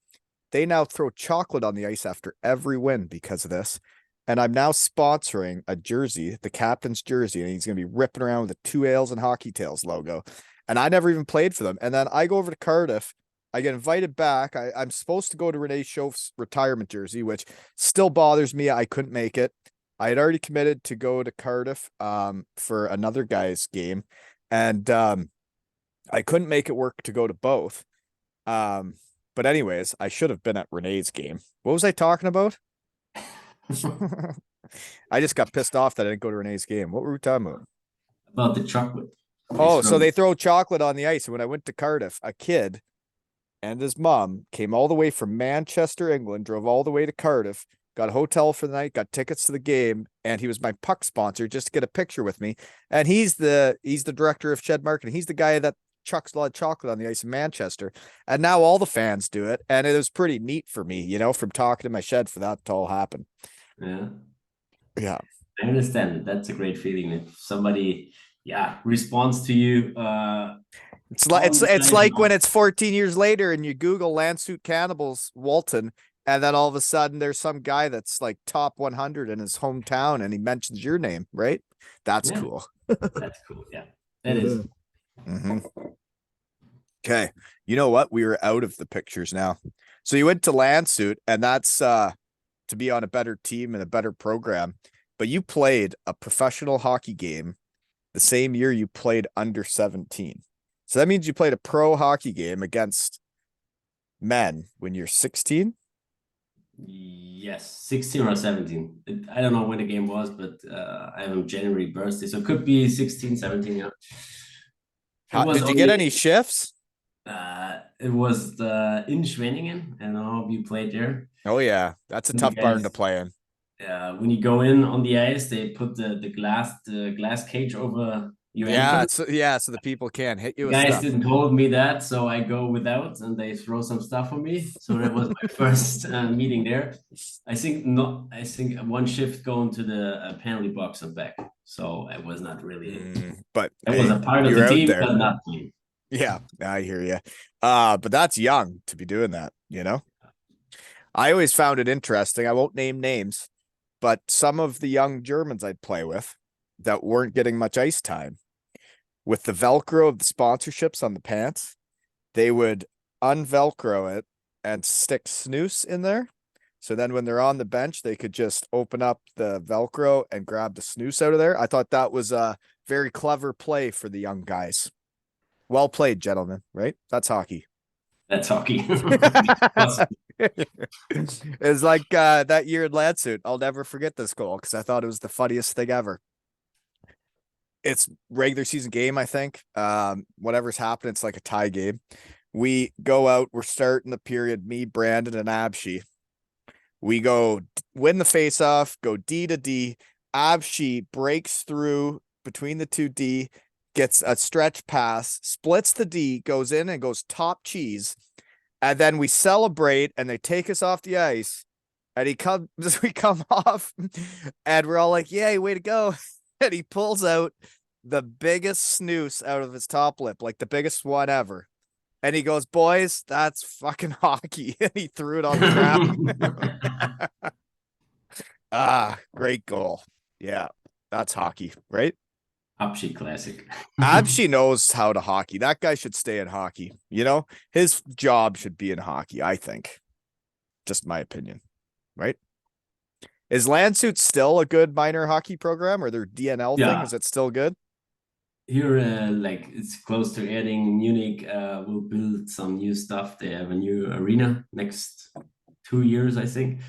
They now throw chocolate on the ice after every win because of this. And I'm now sponsoring a jersey, the captain's jersey, and he's going to be ripping around with the 2 Ales and Hockey Tales logo. And I never even played for them. And then I go over to Cardiff. I get invited back. I'm supposed to go to Renee Schoff's retirement jersey, which still bothers me. I couldn't make it. I had already committed to go to Cardiff for another guy's game. And I couldn't make it work to go to both. But anyways, I should have been at Renee's game. What was I talking about? I just got pissed off that I didn't go to Renee's game. What were we talking about? About the chocolate. Oh, so they throw chocolate on the ice. And when I went to Cardiff, a kid and his mom came all the way from Manchester, England, drove all the way to Cardiff, got a hotel for the night, got tickets to the game, and he was my puck sponsor just to get a picture with me. And he's the director of Shed Marketing. He's the guy that chucks a lot of chocolate on the ice in Manchester. And now all the fans do it. And it was pretty neat for me, from talking to my shed for that to all happen. Yeah. Yeah. I understand. That's a great feeling. If somebody, responds to you. It's like when it's 14 years later and you Google Landshut Cannibals Walton, and then all of a sudden there's some guy that's like top 100 in his hometown and he mentions your name, right? That's cool. That's cool. Yeah, that is. Mm-hmm. Okay. You know what? We were out of the pictures now. So you went to Landshut, and that's to be on a better team and a better program. But you played a professional hockey game the same year you played under 17. So that means you played a pro hockey game against men when you're 16? Yes, 16 or 17. I don't know when the game was, but I have a January birthday, so it could be 16, 17. Yeah. Did you get any shifts? It was in Schwenningen. I don't know if you played there. Oh yeah, that's a tough barn to play in. When you go in on the ice, they put the glass cage over your entrance. So the people can't hit you with Guys stuff. didn't told me that, so I go without, and they throw some stuff on me. So that was my first meeting there. I think one shift going to the penalty box and back. So it was not really. But it was a part of the team, but not me. Yeah, I hear you. But that's young to be doing that. I always found it interesting. I won't name names, but some of the young Germans I'd play with that weren't getting much ice time, with the Velcro of the sponsorships on the pants, they would unvelcro it and stick snooze in there. So then when they're on the bench, they could just open up the Velcro and grab the snooze out of there. I thought that was a very clever play for the young guys. Well played, gentlemen, right? That's hockey. That's hockey. It's like that year in Landshut. I'll never forget this goal because I thought it was the funniest thing ever. it's regular season game, I think. Whatever's happening, it's like a tie game. We go out, we're starting the period, me, Brandon, and Abshi. We go win the face off, go D to D. Abshi breaks through between the two D, gets a stretch pass, splits the D, goes in and goes top cheese. And then we celebrate and they take us off the ice. And we come off and we're all like, yay, way to go. And he pulls out the biggest snooze out of his top lip, like the biggest one ever. And he goes, boys, that's fucking hockey. And he threw it on the ground. Great goal. Yeah, that's hockey, right? Upshy classic. Abshi knows how to hockey. That guy should stay in hockey. You know, his job should be in hockey, I think. Just my opinion, right? Is Landshut still a good minor hockey program, or their DNL thing? Is it still good? Here, like it's close to Erding, Munich. Will build some new stuff. They have a new arena next 2 years, I think.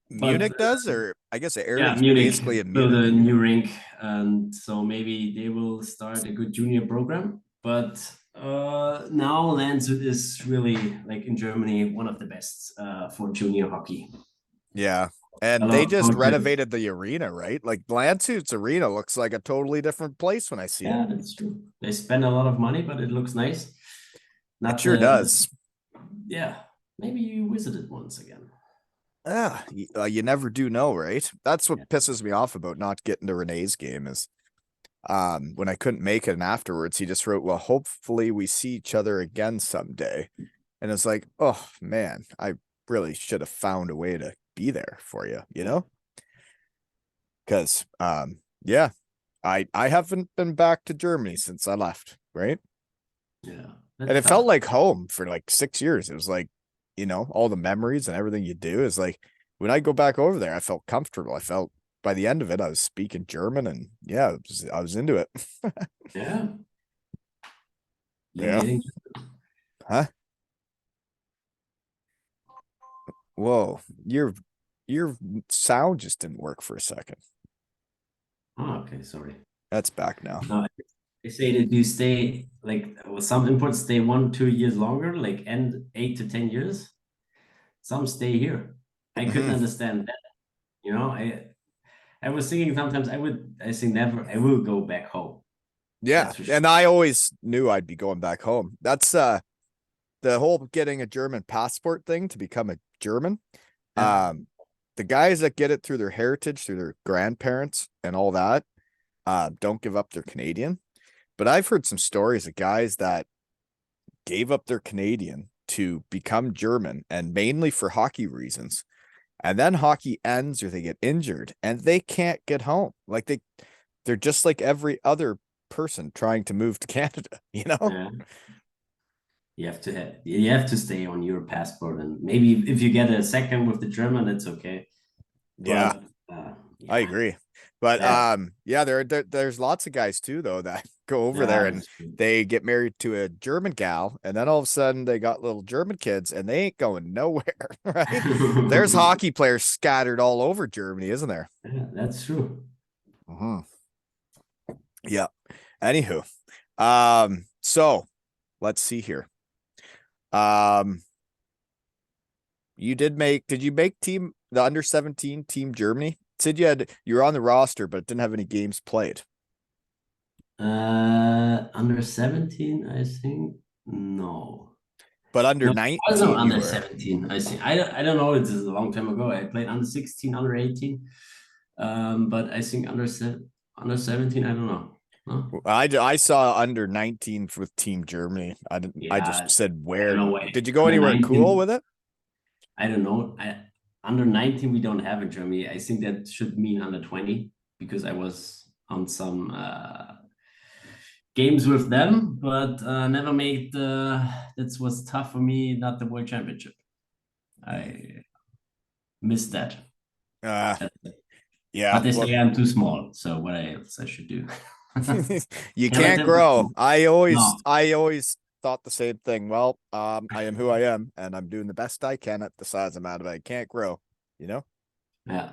Munich does, or I guess Erding's Munich basically in build Munich. a new rink, and so maybe they will start a good junior program. But now Landshut is really, like in Germany, one of the best for junior hockey. Yeah. And they just renovated the arena, right? Like Landshut's arena looks like a totally different place when I see it. Yeah, that's true. They spend a lot of money, but it looks nice. It sure does. Yeah, maybe you visit it once again. You never do know, right? That's what pisses me off about not getting to Renee's game is when I couldn't make it and afterwards he just wrote, well, hopefully we see each other again someday. And it's like, oh man, I really should have found a way to be there for you, you know? Because yeah, I haven't been back to Germany since I left, right? Yeah. And it felt like home for like 6 years. It was like, you know, all the memories and everything you do is like when I go back over there, I felt comfortable. I felt by the end of it, I was speaking German and yeah, I was into it. Yeah. Yeah. Huh? Whoa, your sound just didn't work for a second. Oh, okay, sorry. That's back now. They say that you stay like some imports stay 1-2 years longer, like end 8 to 10 years. Some stay here. I couldn't understand that. You know, I was thinking sometimes I think never I will go back home. Yeah, Sure. and I always knew I'd be going back home. That's the whole getting a German passport thing to become a German. Yeah. The guys that get it through their heritage, through their grandparents and all that, don't give up their Canadian. But I've heard some stories of guys that gave up their Canadian to become German and mainly for hockey reasons. And then hockey ends or they get injured and they can't get home. Like they're just like every other person trying to move to Canada, you know? Yeah. You have to stay on your passport, and maybe if you get a second with the German, it's okay. Yeah. But, I agree. But yeah, there's lots of guys too though that go over there and they get married to a German gal, and then all of a sudden they got little German kids and they ain't going nowhere, right? There's hockey players scattered all over Germany, isn't there? Yeah, that's true. Yeah. Anywho, so let's see here. Did you make the under 17 team Germany? Said you were on the roster, but didn't have any games played. Under 17, I think no. But under 19, I was not under 17. I think I don't know. This is a long time ago. I played under 16, under 18. But I think under 17, I don't know. No? I saw under 19 with Team Germany. I just said where. Did you go under anywhere 19, cool with it? I don't know. Under 19 we don't have in Germany. I think that should mean under 20 because I was on some games with them, but never made that was tough for me, not the World Championship. I missed that. Yeah. But they say I'm too small, so what else I should do? You can't grow. I always thought the same thing. Well, I am who I am, and I'm doing the best I can at the size I'm at. I can't grow, you know? Yeah.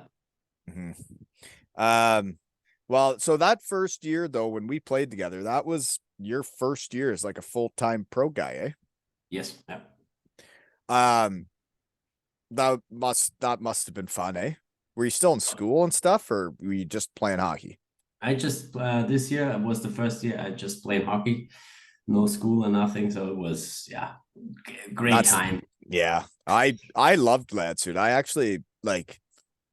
Well, so that first year though, when we played together, that was your first year as like a full-time pro guy, Yes. Yeah. Um, that must have been fun, eh? Were you still in school and stuff, or were you just playing hockey? I just this year was the first year I just played hockey, no school and nothing. So it was great That's time. yeah. I loved Landshut. I actually like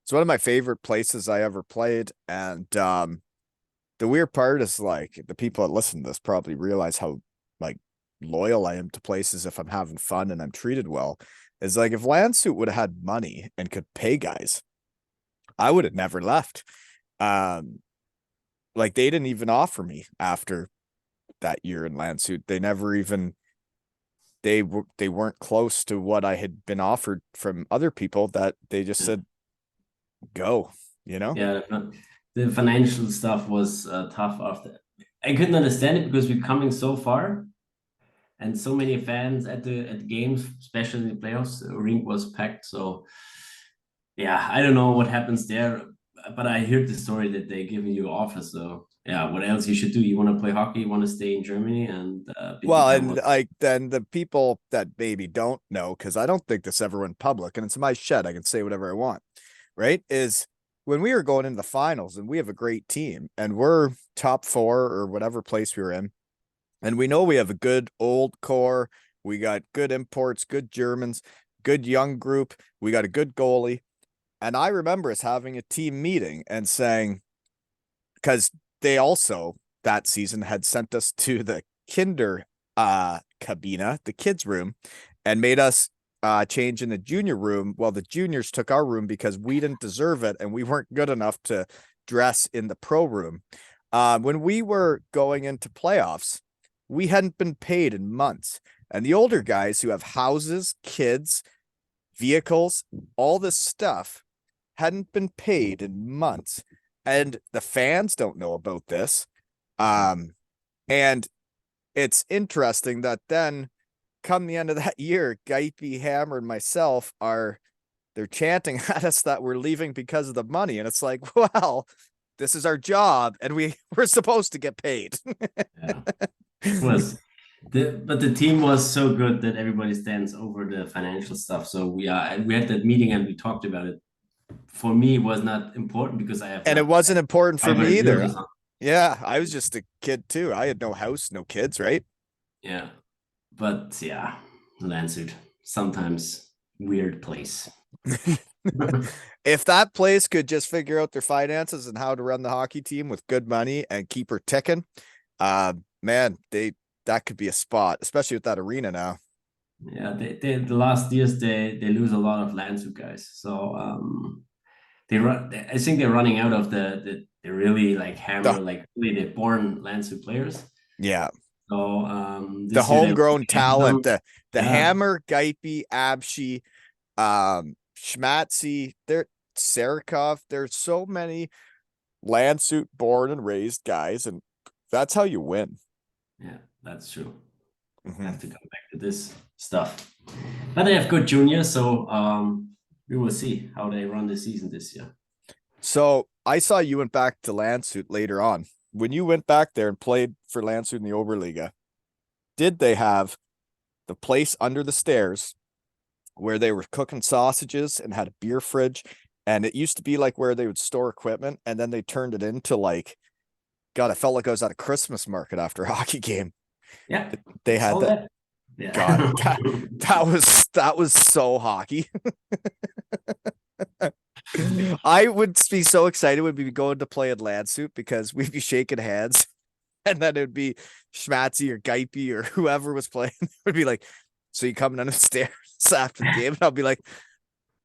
it's one of my favorite places I ever played. And the weird part is like the people that listen to this probably realize how like loyal I am to places if I'm having fun and I'm treated well. Is like if Landshut would have had money and could pay guys, I would have never left. Um, like they didn't even offer me after that year in Landshut. They never even they weren't close to what I had been offered from other people that they just said go, you know? Yeah, the financial stuff was tough after. I couldn't understand it because we're coming so far and so many fans at the games, especially the playoffs. The rink was packed. So yeah, I don't know what happens there, but I heard the story that they're giving you offers. So yeah, what else you should do? You want to play hockey? You want to stay in Germany and Well, become and what? like then the people that maybe don't know, because I don't think this ever went public, and it's my shed, I can say whatever I want, right? Is when we were going into the finals and we have a great team and we're top four or whatever place we were in, and we know we have a good old core, we got good imports, good Germans, good young group, we got a good goalie. And I remember us having a team meeting and saying, because they also that season had sent us to the kinder cabina, the kids room, and made us change in the junior room. Well, the juniors took our room because we didn't deserve it and we weren't good enough to dress in the pro room. When we were going into playoffs, we hadn't been paid in months. And the older guys who have houses, kids, vehicles, all this stuff hadn't been paid in months. And the fans don't know about this. And it's interesting that then come the end of that year, Geipe, Hammer, and myself they're chanting at us that we're leaving because of the money. And it's like, well, this is our job and we're supposed to get paid. Yeah, it was but the team was so good that everybody stands over the financial stuff. So we had that meeting and we talked about it. For me, it was not important because I have And it like wasn't important for me 500 euros either. or something. Yeah, I was just a kid too. I had no house, no kids, right? Yeah, but yeah, Landshut sometimes weird place. If that place could just figure out their finances and how to run the hockey team with good money and keep her ticking, man, that could be a spot, especially with that arena now. Yeah, the last years they lose a lot of Landshut guys. So they run. I think they're running out of the really like The hammer like really the born Landshut players. yeah, So the this year they will homegrown get talent, some. the Yeah, Hammer, Geipe, Abshi, Schmatzy, Sarikov. There's so many Landsuit born and raised guys, and that's how you win. yeah, that's true. Mm-hmm. Have to come back to this stuff. But they have good juniors, so we will see how they run the season this year. So I saw you went back to Landshut later on. When you went back there and played for Landshut in the Oberliga, did they have the place under the stairs where they were cooking sausages and had a beer fridge? And it used to be like where they would store equipment, and then they turned it into like, God, I felt like I was at a Christmas market after a hockey game. Yeah, They it's had all that. that. God, Yeah. that was so hockey. I would be so excited when we going to play in Landsuit because we'd be shaking hands and then it'd be Schmatzy or Geipe or whoever was playing. It would be like, so you coming down the stairs after the game? And I'll be like,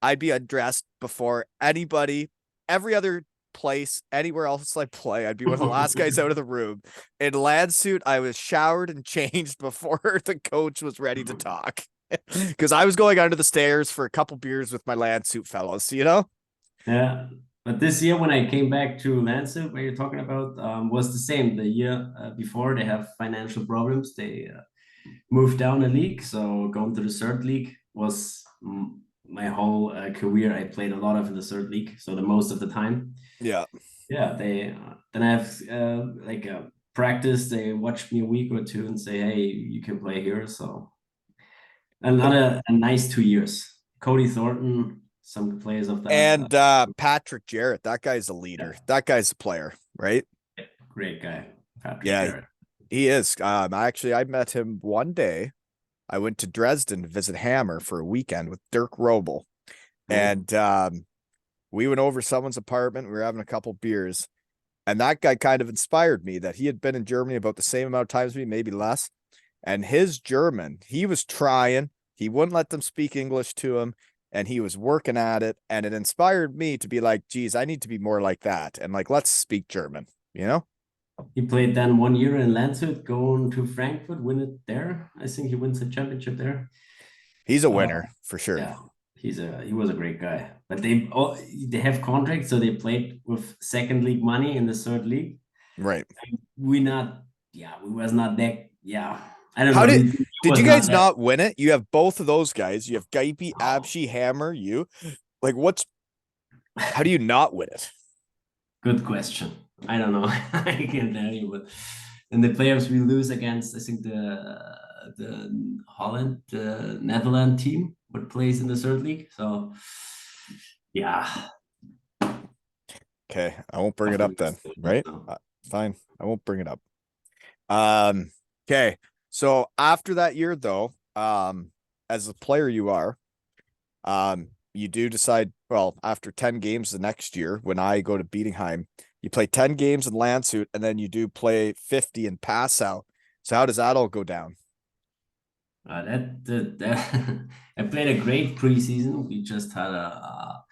I'd be undressed before anybody, every other place, anywhere else I play. I'd be one of the last guys out of the room. In Landsuit, I was showered and changed before the coach was ready to talk. Because I was going under the stairs for a couple beers with my Landsuit fellows, you know? Yeah, but this year when I came back to Landshut, where you're talking about, was the same. The year before, they have financial problems. They moved down a league, so going to the third league was my whole career. I played a lot of in the third league, so the most of the time. Yeah. Yeah, they then I have like a practice. They watch me a week or two and say, "Hey, you can play here." So another a nice 2 years. Cody Thornton, some players of that. And Patrick Jarrett, that guy's a leader. Yeah, That guy's a player, right? great guy, Patrick Yeah, Jarrett. he is. Actually, I met him one day. I went to Dresden to visit Hammer for a weekend with Dirk Robel. Cool. And we went over someone's apartment. We were having a couple beers. And that guy kind of inspired me that he had been in Germany about the same amount of times as me, maybe less. And his German, he was trying. He wouldn't let them speak English to him. And he was working at it. And it inspired me to be like, geez, I need to be more like that. And like, let's speak German, you know? He played then 1 year in Landshut, going to Frankfurt, win it there. I think he wins the championship there. He's a winner for sure. Yeah, he was a great guy. But they have contracts, so they played with second league money in the third league. Right. We not, yeah, we was not that, yeah. I don't How know. did Was you guys that. not win it? You have both of those guys. You have Geipe, Oh, Abshi, Hammer, you. Like, how do you not win it? good question. I don't know. I can't tell you, but in the playoffs we lose against, I think the Holland, the Netherlands team, what plays in the third league. So yeah, Okay, I won't bring it after up we then, lose, right? no. Fine, I won't bring it up. Okay. So after that year though, as a player you are, you do decide, well, after 10 games the next year, when I go to Bietigheim, you play 10 games in Landshut, and then you do play 50 in Passau. So how does that all go down? That I played a great preseason. We just had a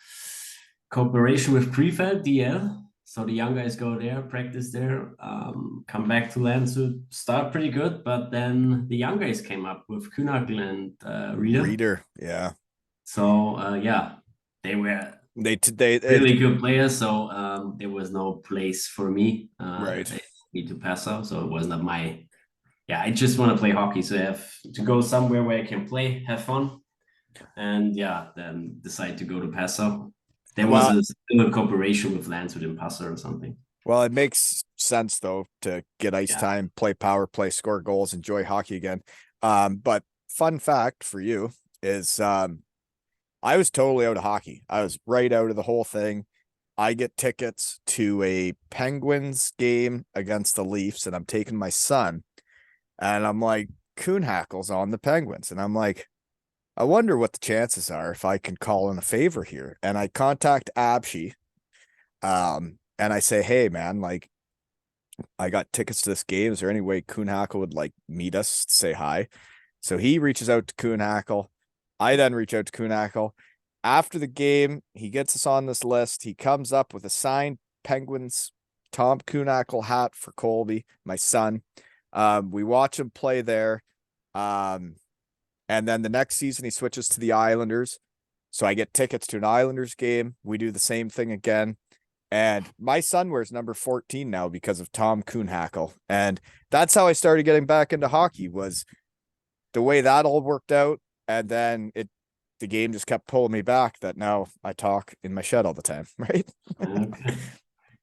cooperation with Krefeld DL. So the young guys go there, practice there, come back to Landshut, start pretty good, but then the young guys came up with Kühnhackl and Rieder. Reader, yeah. So yeah, they were They really good players. So there was no place for me. right. They need to pass out, so it was not my. Yeah, I just want to play hockey, so I have to go somewhere where I can play, have fun, and yeah, then decide to go to Passau. There was Well, still a cooperation with Landshut in Passau or something. well, it makes sense though to get ice Yeah, time, play power play, score goals, enjoy hockey again. But fun fact for you is I was totally out of hockey. I was right out of the whole thing. I get tickets to a Penguins game against the Leafs, and I'm taking my son, and I'm like, Kuhnhackle's on the Penguins, and I'm like, I wonder what the chances are if I can call in a favor here. And I contact Abshi, and I say, hey man, like I got tickets to this game. Is there any way Kuhnhackle would like meet us, say hi? So he reaches out to Kuhnhackle. I then reach out to Kuhnhackle. After the game, he gets us on this list. He comes up with a signed Penguins Tom Kuhnhackle hat for Colby, my son. We watch him play there. And then the next season he switches to the Islanders. So I get tickets to an Islanders game. We do the same thing again. And my son wears number 14 now because of Tom Kuhnhackle. And that's how I started getting back into hockey, was the way that all worked out. And then the game just kept pulling me back, that now I talk in my shed all the time, right? okay.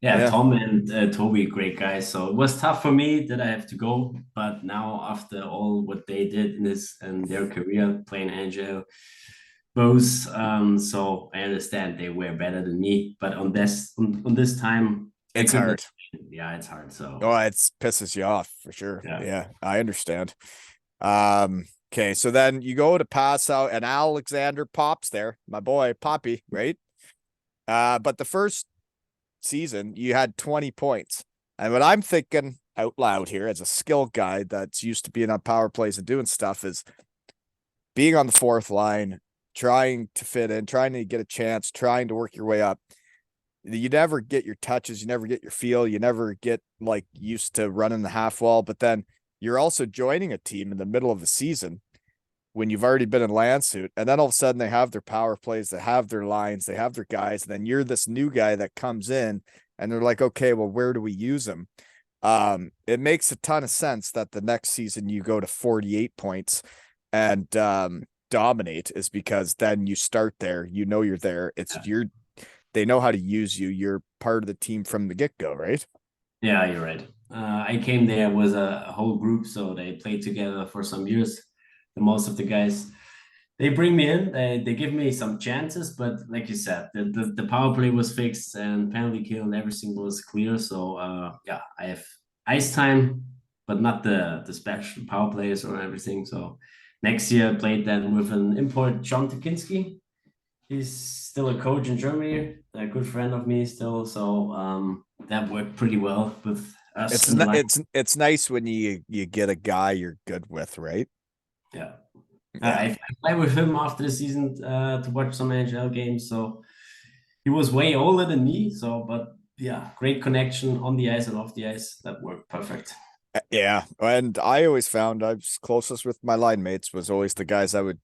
Yeah, Yeah. Tom and Toby, great guys. So it was tough for me that I have to go, but now after all what they did in this and their career playing NHL, both, so I understand they were better than me. But on this time, I It's could not. hard. Yeah, it's hard. So Oh, it pisses you off for sure. yeah, Yeah, I understand. Okay, so then you go to Passau, and Alexander Pop's there, my boy Poppy, right? But the first season you had 20 points. And what I'm thinking out loud here as a skill guy that's used to being on power plays and doing stuff is being on the fourth line, trying to fit in, trying to get a chance, trying to work your way up. You never get your touches, you never get your feel, you never get like used to running the half wall, but then you're also joining a team in the middle of the season when you've already been in Landshut, and then all of a sudden they have their power plays, they have their lines, they have their guys, and then you're this new guy that comes in and they're like, okay, well, where do we use them? It makes a ton of sense that the next season you go to 48 points and dominate, is because then you start there, you know you're there. It's yeah. they know how to use you. You're part of the team from the get-go, right? Yeah, you're right. I came there with a whole group, so they played together for some years. The most of the guys, they bring me in, they give me some chances, but like you said, the power play was fixed and penalty kill and everything was clear. So yeah, I have ice time, but not the special power plays or everything. So next year I played then with an import, John Tukinski. He's still a coach in Germany, a good friend of me still. So that worked pretty well with us in the line. It's nice when you get a guy you're good with, right? Yeah. Yeah. I played with him after the season to watch some NHL games. So he was way older than me. So, but yeah, great connection on the ice and off the ice. That worked perfect. Yeah. And I always found I was closest with my line mates was always the guys I would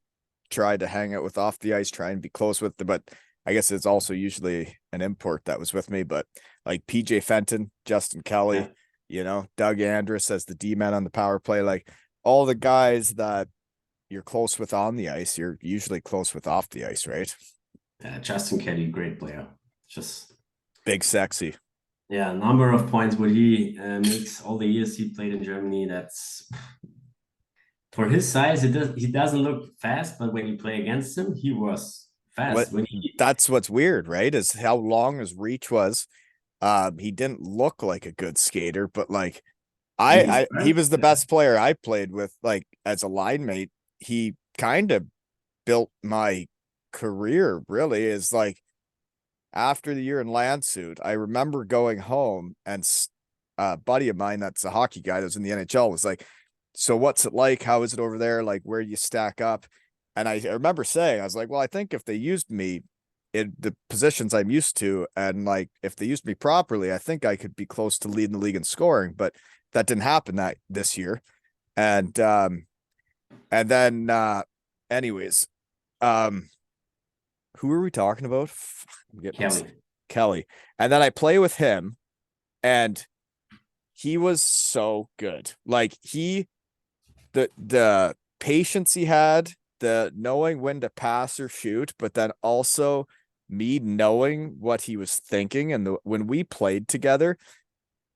try to hang out with off the ice, try and be close with. But I guess it's also usually an import that was with me. But like PJ Fenton, Justin Kelly, Doug Andrus as the D man on the power play, like all the guys that you're close with on the ice, you're usually close with off the ice, right? Justin Kelly, great player. Just big, sexy. Yeah, number of points what he makes all the years he played in Germany. That's for his size. He doesn't look fast, but when you play against him, he was fast. That's what's weird, right? Is how long his reach was. He didn't look like a good skater, but like he was the best player I played with, like as a line mate. He kind of built my career, really, is like after the year in Landshut, I remember going home and a buddy of mine that's a hockey guy that was in the NHL was like, so what's it like? How is it over there? Like, where do you stack up? And I remember saying, I was like, well, I think if they used me in the positions I'm used to, and like if they used me properly, I think I could be close to leading the league in scoring, but that didn't happen this year. And then anyways, who are we talking about? Kelly. And then I play with him, and he was so good. Like the patience he had, the knowing when to pass or shoot, but then also me knowing what he was thinking. And when we played together,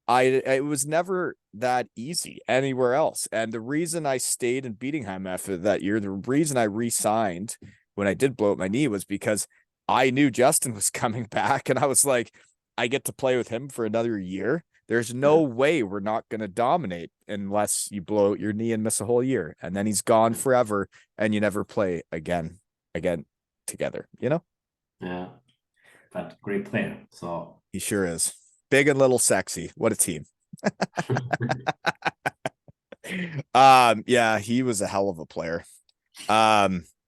it was never that easy anywhere else. And the reason I stayed in Bietigheim after that year, the reason I re-signed when I did blow up my knee was because I knew Justin was coming back, and I was like, I get to play with him for another year. There's no way we're not going to dominate unless you blow out your knee and miss a whole year. And then he's gone forever and you never play again together, Yeah, but great player. So he sure is. Big and little sexy. What a team. Yeah, he was a hell of a player.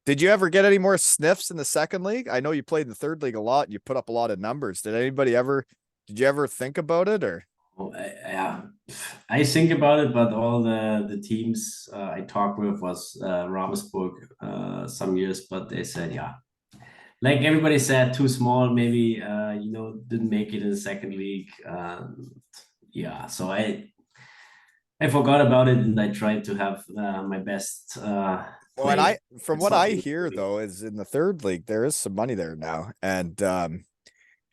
Did you ever get any more sniffs in the second league? I know you played in the third league a lot and you put up a lot of numbers. Did you ever think about it, or? Oh, yeah, I think about it, but all the teams I talked with was Regensburg some years, but they said, yeah, like everybody said, too small, maybe didn't make it in the second league. Yeah, so I forgot about it and I tried to have my best Well, and from what I something. hear though, is in the third league there is some money there now, and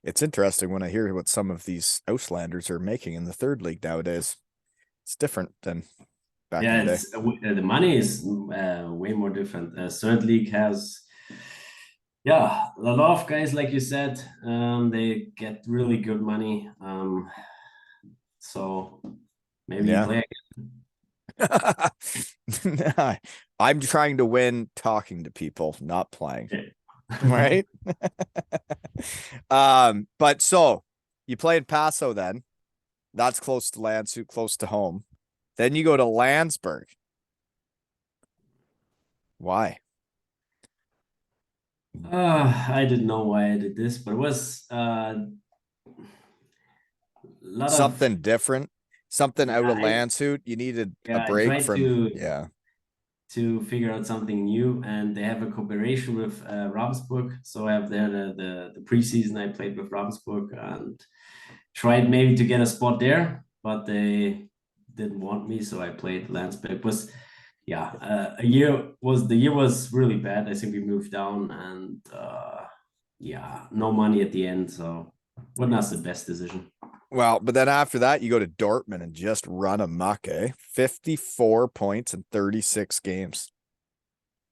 it's interesting when I hear what some of these Auslanders are making in the third league nowadays. It's different than back in the day. The money is way more different. Third league has, yeah, a lot of guys, like you said, they get really good money. So maybe you play again. I'm trying to win talking to people, not playing. Right? But so you played Passau then. That's close to Landshut, close to home. Then you go to Landsberg. Why? I didn't know why I did this, but it was something different, something out of Landshut. You needed a break from to figure out something new, and they have a cooperation with Regensburg. So I have there the preseason I played with Regensburg and tried maybe to get a spot there, but they didn't want me, so I played Landsberg. It was the year was really bad. I think we moved down, and yeah, no money at the end, so was not the best decision. Well, but then after that, you go to Dortmund and just run amok, eh? 54 points in 36 games.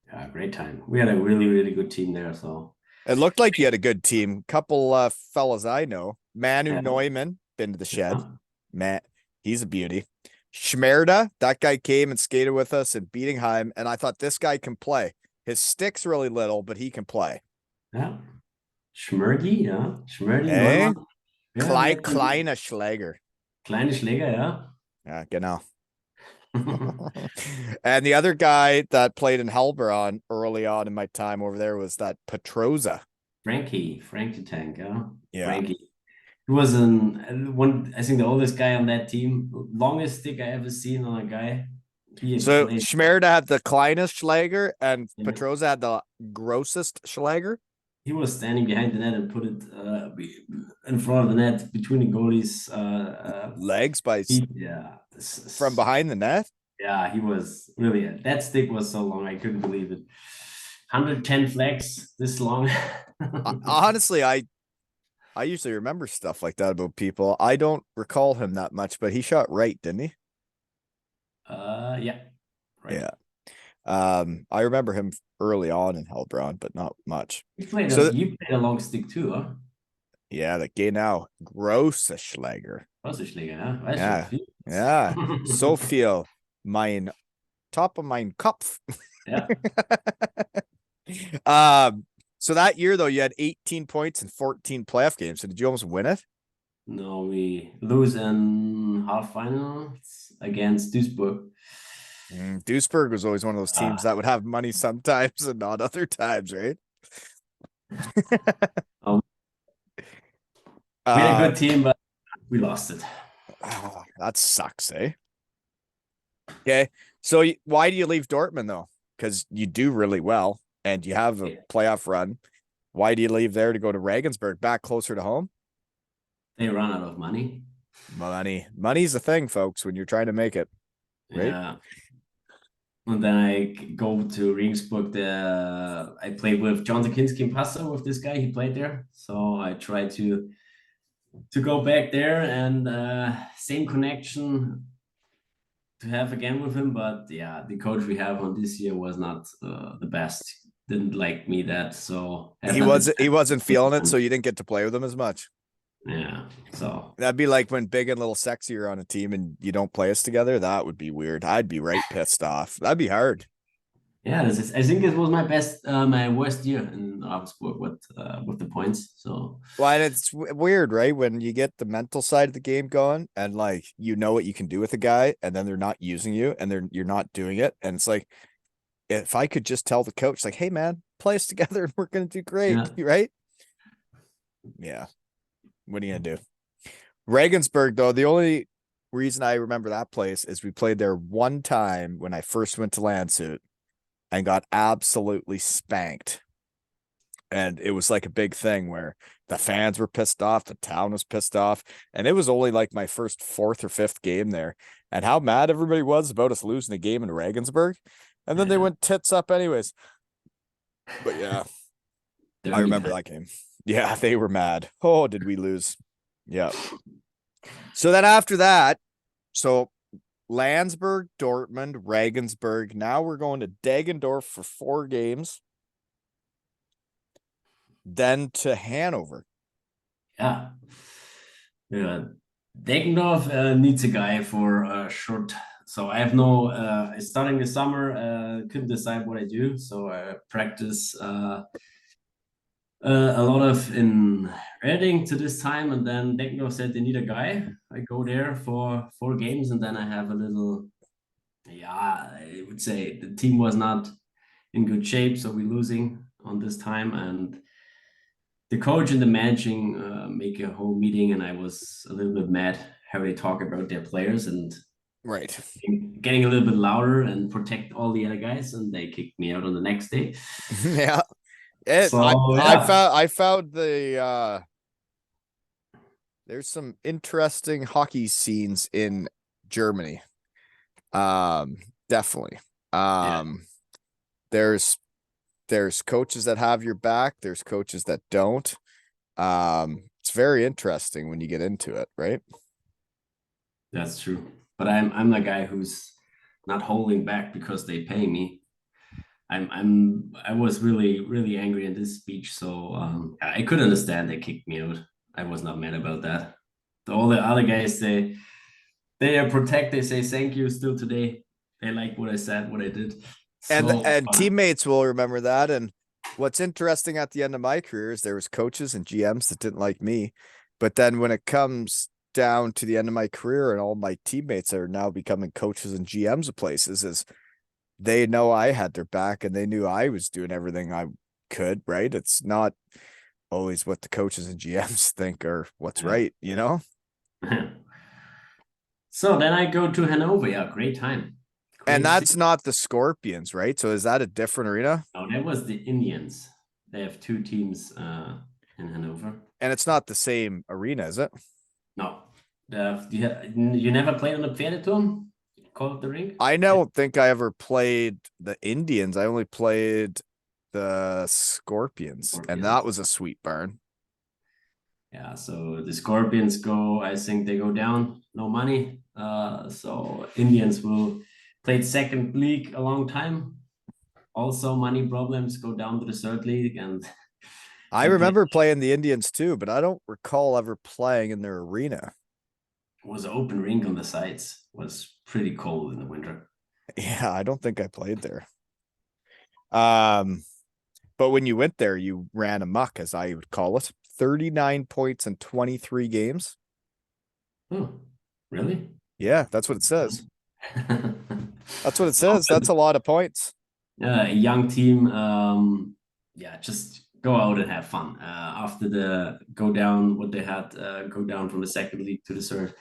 Yeah, great time. We had a really, really good team there. So It looked like you had a good team. Couple fellas I know. Manu yeah, Neumann, been to the shed. yeah, Matt, he's a beauty. Schmerda, that guy came and skated with us in Bietigheim, and I thought this guy can play. His stick's really little, but he can play. yeah. Schmerdy, yeah. Schmerdy, Eh? Neumann. Yeah, we had some Kleiner Schläger. kleine Schläger, yeah. Yeah, genau. And the other guy that played in Helbron early on in my time over there was that Petroza. Frankie Tank, yeah. Yeah. Frankie. He was one, I think the oldest guy on that team. Longest stick I ever seen on a guy. He had So played. Schmerda had the kleinest Schlager and Yeah. Petroza had the grossest Schlager. He was standing behind the net and put it in front of the net between the goalies. Legs by Yeah, from behind the net. yeah, he was really that stick was so long I couldn't believe it. 110 flags this long. Honestly, I usually remember stuff like that about people. I don't recall him that much, but he shot right, didn't he? Yeah, right. Yeah. I remember him early on in Hellbron, but not much. You played a long stick too, huh? Yeah, the gay now grosse Schlager. Wasserschläger, ja? Weißt Yeah, du, yeah. So viel mein top of mein Kopf. yeah. So that year though, you had 18 points in 14 playoff games. So did you almost win it? No, we lose in half finals against Duisburg. Duisburg was always one of those teams that would have money sometimes and not other times, right? We had a good team, but we lost it. That sucks, eh? Okay, so why do you leave Dortmund though? Because you do really well and you have a playoff run. Why do you leave there to go to Regensburg, back closer to home? They run out of money. Money's a thing, folks, when you're trying to make it. Right? Yeah. And then I go to Regensburg. I played with John Zakinski in Passau with this guy. He played there. So I tried to go back there and same connection to have again with him. But yeah, the coach we have on this year was not the best. Didn't like me that. So he wasn't feeling it, so you didn't get to play with him as much. Yeah, so that'd be like when Big and Little Sexy are on a team and you don't play us together. That would be weird. I'd be right pissed off. That'd be hard. Yeah, I think it was my worst year in Augsburg with the points. So well, it's weird, right? When you get the mental side of the game going, and like you know what you can do with a guy, and then they're not using you, and you're not doing it, and it's like if I could just tell the coach, like, "Hey, man, play us together, and we're gonna do great," right? Yeah. What are you gonna do? Regensburg, though, the only reason I remember that place is we played there one time when I first went to Landshut and got absolutely spanked. And it was like a big thing where the fans were pissed off, the town was pissed off, and it was only like my first fourth or fifth game there. And how mad everybody was about us losing a game in Regensburg. And then they went tits up anyways. But yeah, I remember that game. Yeah, they were mad. Oh, did we lose? Yeah. So then after that, so Landsberg, Dortmund, Regensburg. Now we're going to Deggendorf for 4 games. Then to Hanover. Yeah. Deggendorf needs a guy for a short. So I have no. Starting the summer, couldn't decide what I do. So I practice a lot of in Erding to this time, and then Deggendorf said they need a guy. I go there for 4 games, and then I have a little. Yeah, I would say the team was not in good shape, so we're losing on this time, and the coach and the managing make a whole meeting, and I was a little bit mad how they talk about their players and right getting a little bit louder and protect all the other guys, and they kicked me out on the next day. Yeah. I found the there's some interesting hockey scenes in Germany. Definitely. There's there's coaches that have your back, there's coaches that don't. It's very interesting when you get into it, right? That's true. But I'm the guy who's not holding back because they pay me. I was really angry in this speech, so I could understand they kicked me out. I was not mad about that. All the other guys, they are protect. They say thank you still today. They like what I said, what I did. So And teammates will remember that. And what's interesting at the end of my career is there was coaches and GMs that didn't like me, but then when it comes down to the end of my career and all my teammates are now becoming coaches and GMs of places, is they know I had their back and they knew I was doing everything I could, right? It's not always what the coaches and GMs think or what's right, you know? So then I go to Hanover. Yeah, great time. And that's not the Scorpions, right? So is that a different arena? No, that was the Indians. They have two teams in Hanover. And it's not the same arena, is it? No. You never played on the Pferdeturm? Call it the ring? I don't think I ever played the Indians. I only played the Scorpions, and that was a sweet barn. Yeah, so the Scorpions go, I think they go down, no money. So Indians will play second league a long time. Also money problems, go down to the third league. And I remember playing the Indians too, but I don't recall ever playing in their arena. It was an open rink on the sides. It was pretty cold in the winter. Yeah, I don't think I played there. But when you went there, you ran amok, as I would call it. 39 points in 23 games. Oh, really? Yeah, that's what it says. That's what it says. That's a lot of points. A young team, yeah, just go out and have fun. After the go down, what they had, go down from the second league to the third.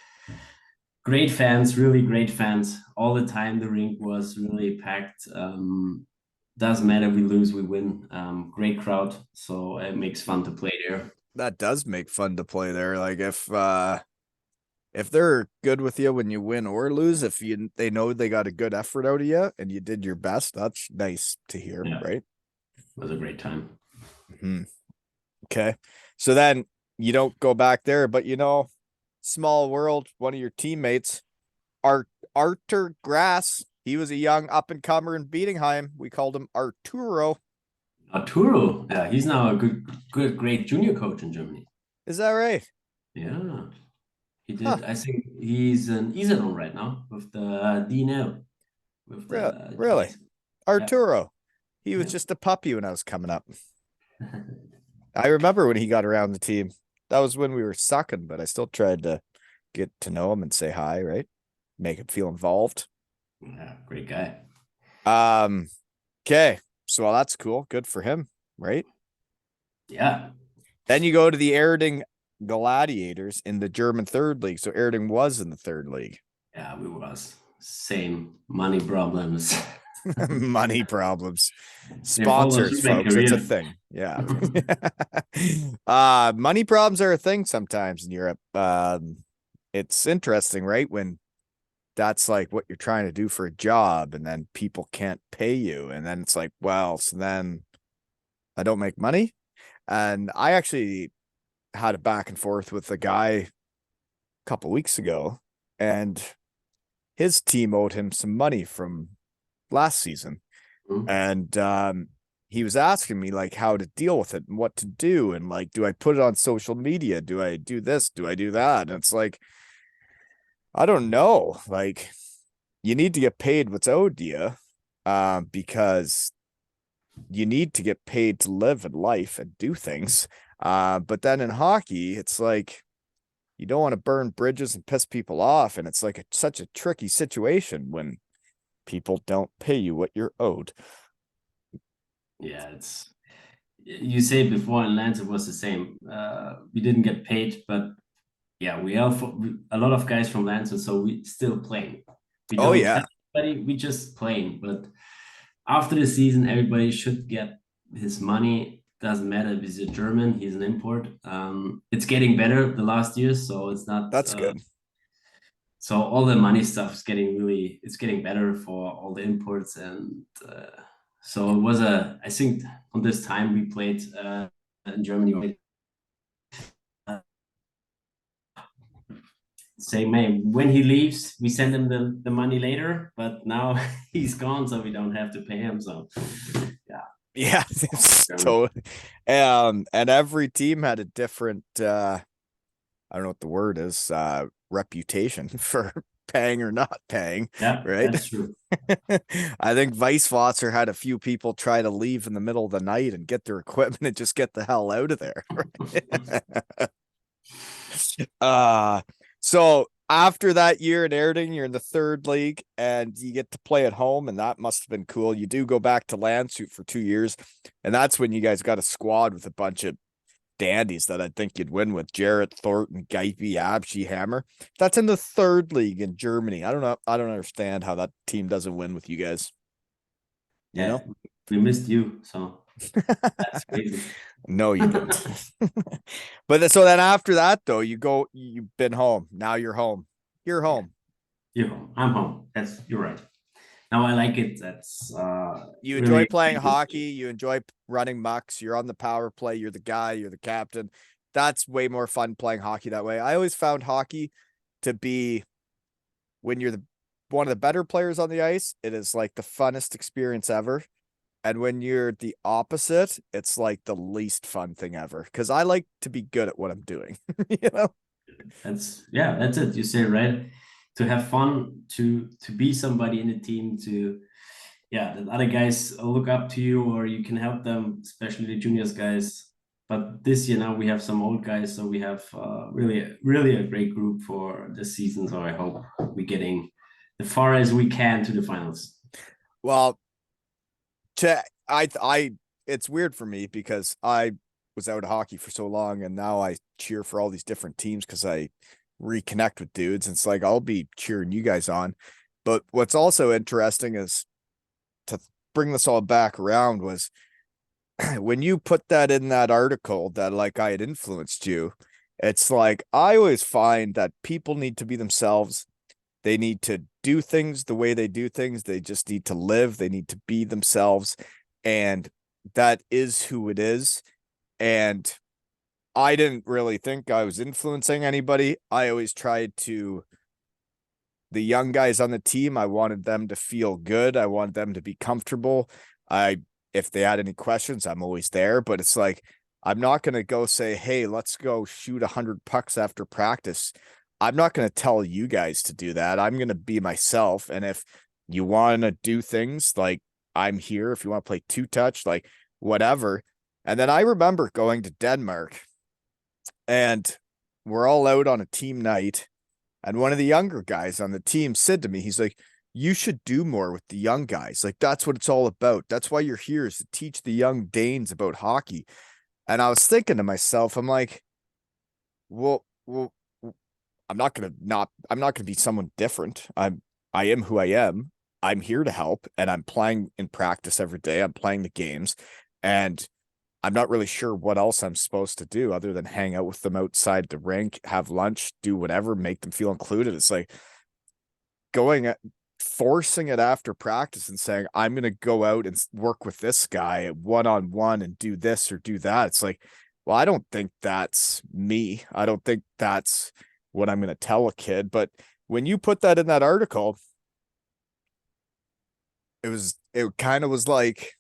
Great fans, really great fans. All the time, the rink was really packed. Doesn't matter, we lose, we win. Great crowd, so it makes fun to play there. That does make fun to play there. Like if they're good with you when you win or lose, if they know they got a good effort out of you and you did your best, that's nice to hear, right? It was a great time. Mm-hmm. Okay, so then you don't go back there, but small world. One of your teammates, Artur Grass. He was a young up and comer in Bietigheim. We called him Arturo. Arturo, yeah, he's now a great junior coach in Germany. Is that right? Yeah, he did. Huh. I think he's in Iserlohn right now with the Dino. With the really, Arturo. Yeah. He was just a puppy when I was coming up. I remember when he got around the team. That was when we were sucking, but I still tried to get to know him and say hi, right? Make him feel involved. Yeah, great guy. Okay. So well, that's cool. Good for him, right? Yeah. Then you go to the Erding Gladiators in the German third league. So Erding was in the third league. Yeah, we was. Same money problems. Money problems. Sponsors, folks. It's a thing. Yeah. Money problems are a thing sometimes in Europe. It's interesting, right? When that's like what you're trying to do for a job and then people can't pay you. And then it's like, well, so then I don't make money. And I actually had a back and forth with a guy a couple weeks ago, and his team owed him some money from last season. Mm-hmm. And he was asking me like how to deal with it and what to do. And like, do I put it on social media? Do I do this? Do I do that? And it's like, I don't know. Like, you need to get paid what's owed to you, because you need to get paid to live in life and do things. But then in hockey, it's like you don't want to burn bridges and piss people off. And it's like such a tricky situation when people don't pay you what you're owed. Yeah, you said before in Landsberg was the same. We didn't get paid, but yeah, we are a lot of guys from Landshut, so we still play. We don't tell anybody, we just playing. But after the season, everybody should get his money. Doesn't matter if he's a German, he's an import. It's getting better the last years, so it's not. That's good. So all the money stuff is getting it's getting better for all the imports, and So it was I think on this time we played in Germany. Say, man, when he leaves, we send him the money later, but now he's gone, so we don't have to pay him. So yeah. Yeah, so and every team had a different I don't know what the word is, reputation for paying or not paying, Yeah, right? that's true. I think Weisswasser had a few people try to leave in the middle of the night and get their equipment and just get the hell out of there. Right? uh so after that year in Erding, you're in the third league and you get to play at home, and that must have been cool. You do go back to Landshut for 2 years, and that's when you guys got a squad with a bunch of dandies that I think you'd win with: Jarrett, Thornton, Geipe, Abschi, Hammer. That's in the third league in Germany. I don't know. I don't understand how that team doesn't win with you guys. You Yeah, know? we missed you, so that's crazy. No, you didn't. But so then after that, though, you've been home. Now you're home. You're Yeah, home. you're home. I'm home. You're right. Now I like it. That's You enjoy really playing hockey. You enjoy running mucks. You're on the power play. You're the guy. You're the captain. That's way more fun playing hockey that way. I always found hockey to be, when you're one of the better players on the ice, it is like the funnest experience ever. And when you're the opposite, it's like the least fun thing ever. Because I like to be good at what I'm doing. You know? that's it. You say right. To have fun, to be somebody in the team, to yeah, the other guys look up to you or you can help them, especially the juniors guys. But this year now we have some old guys, so we have really a great group for this season. So I hope we're getting as far as we can to the finals. Well, I it's weird for me because I was out of hockey for so long, and now I cheer for all these different teams because I reconnect with dudes. And it's like I'll be cheering you guys on. But what's also interesting is, to bring this all back around, was when you put that in that article that like I had influenced you. It's like I always find that people need to be themselves. They need to do things the way they do things. They just need to live. They need to be themselves. And that is who it is. And I didn't really think I was influencing anybody. I always tried to, the young guys on the team, I wanted them to feel good. I wanted them to be comfortable. If they had any questions, I'm always there. But it's like, I'm not going to go say, hey, let's go shoot 100 pucks after practice. I'm not going to tell you guys to do that. I'm going to be myself. And if you want to do things, like, I'm here. If you want to play two touch, like, whatever. And then I remember going to Denmark, and we're all out on a team night. And one of the younger guys on the team said to me, he's like, you should do more with the young guys. Like, that's what it's all about. That's why you're here, is to teach the young Danes about hockey. And I was thinking to myself, I'm like, well, I'm not gonna be someone different. I am who I am. I'm here to help, and I'm playing in practice every day. I'm playing the games, and I'm not really sure what else I'm supposed to do other than hang out with them outside the rink, have lunch, do whatever, make them feel included. It's like forcing it after practice and saying, I'm going to go out and work with this guy one-on-one and do this or do that. It's like, well, I don't think that's me. I don't think that's what I'm going to tell a kid. But when you put that in that article, it kind of was like,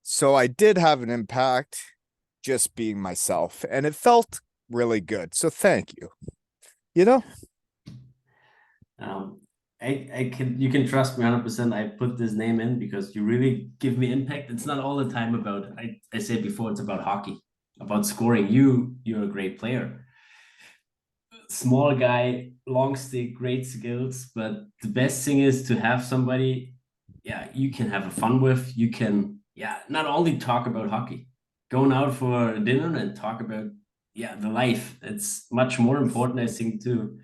so I did have an impact just being myself, and it felt really good. So thank you. You know? Um, I can you can trust me 100%. I put this name in because you really give me impact. It's not all the time about I said before, it's about hockey, about scoring. You're a great player. Small guy, long stick, great skills, but the best thing is to have somebody, yeah, you can have a fun with. You can, yeah, not only talk about hockey, going out for dinner and talk about, yeah, the life. It's much more important, I think, to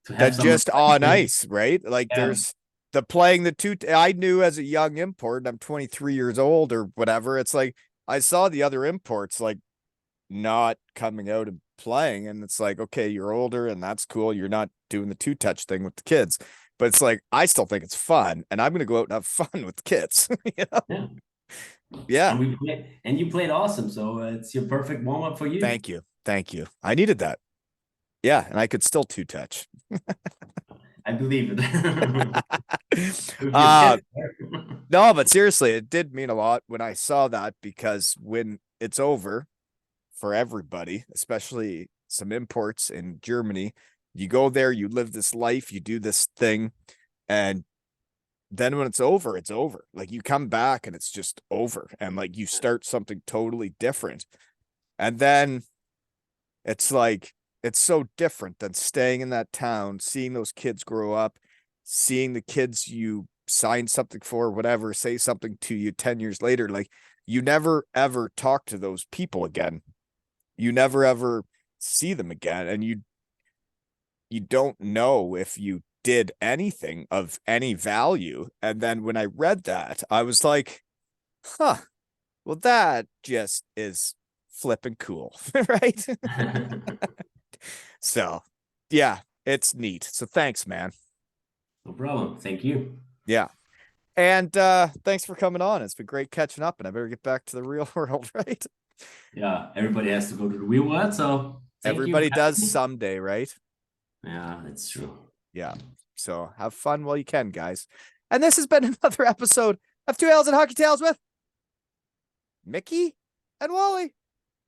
have That someone just like on this. ice, right? Like, Yeah, there's the playing the two. I knew as a young import, and I'm 23 years old or whatever. It's like I saw the other imports like not coming out and playing, and it's like, okay, you're older and that's cool. You're not doing the two touch thing with the kids. but it's like I still think it's fun, and I'm gonna go out and have fun with the kids. Yeah. Yeah. And you played awesome, so it's your perfect warm up for you. Thank you. Thank you. I needed that. Yeah, and I could still two touch. I believe it. uh no, but seriously, it did mean a lot when I saw that, because when it's over for everybody, especially some imports in Germany, you go there, you live this life, you do this thing, and then when it's over, it's over. Like you come back and it's just over, and like you start something totally different. And then it's like it's so different than staying in that town, seeing those kids grow up, seeing the kids you sign something for, whatever, say something to you 10 years later. Like you never ever talk to those people again. You never ever see them again. And you don't know if you did anything of any value. And then when I read that, I was like, huh, well, that just is flipping cool, right? So, yeah, it's neat. So thanks, man. No problem. Thank you. Yeah. And thanks for coming on. It's been great catching up, and I better get back to the real world, right? Yeah, everybody has to go to the real world, so thank you. Everybody does someday, right? Yeah, that's true. Yeah. So have fun while you can, guys. And this has been another episode of Two Ales and Hockey Tales with Mickey and Wally.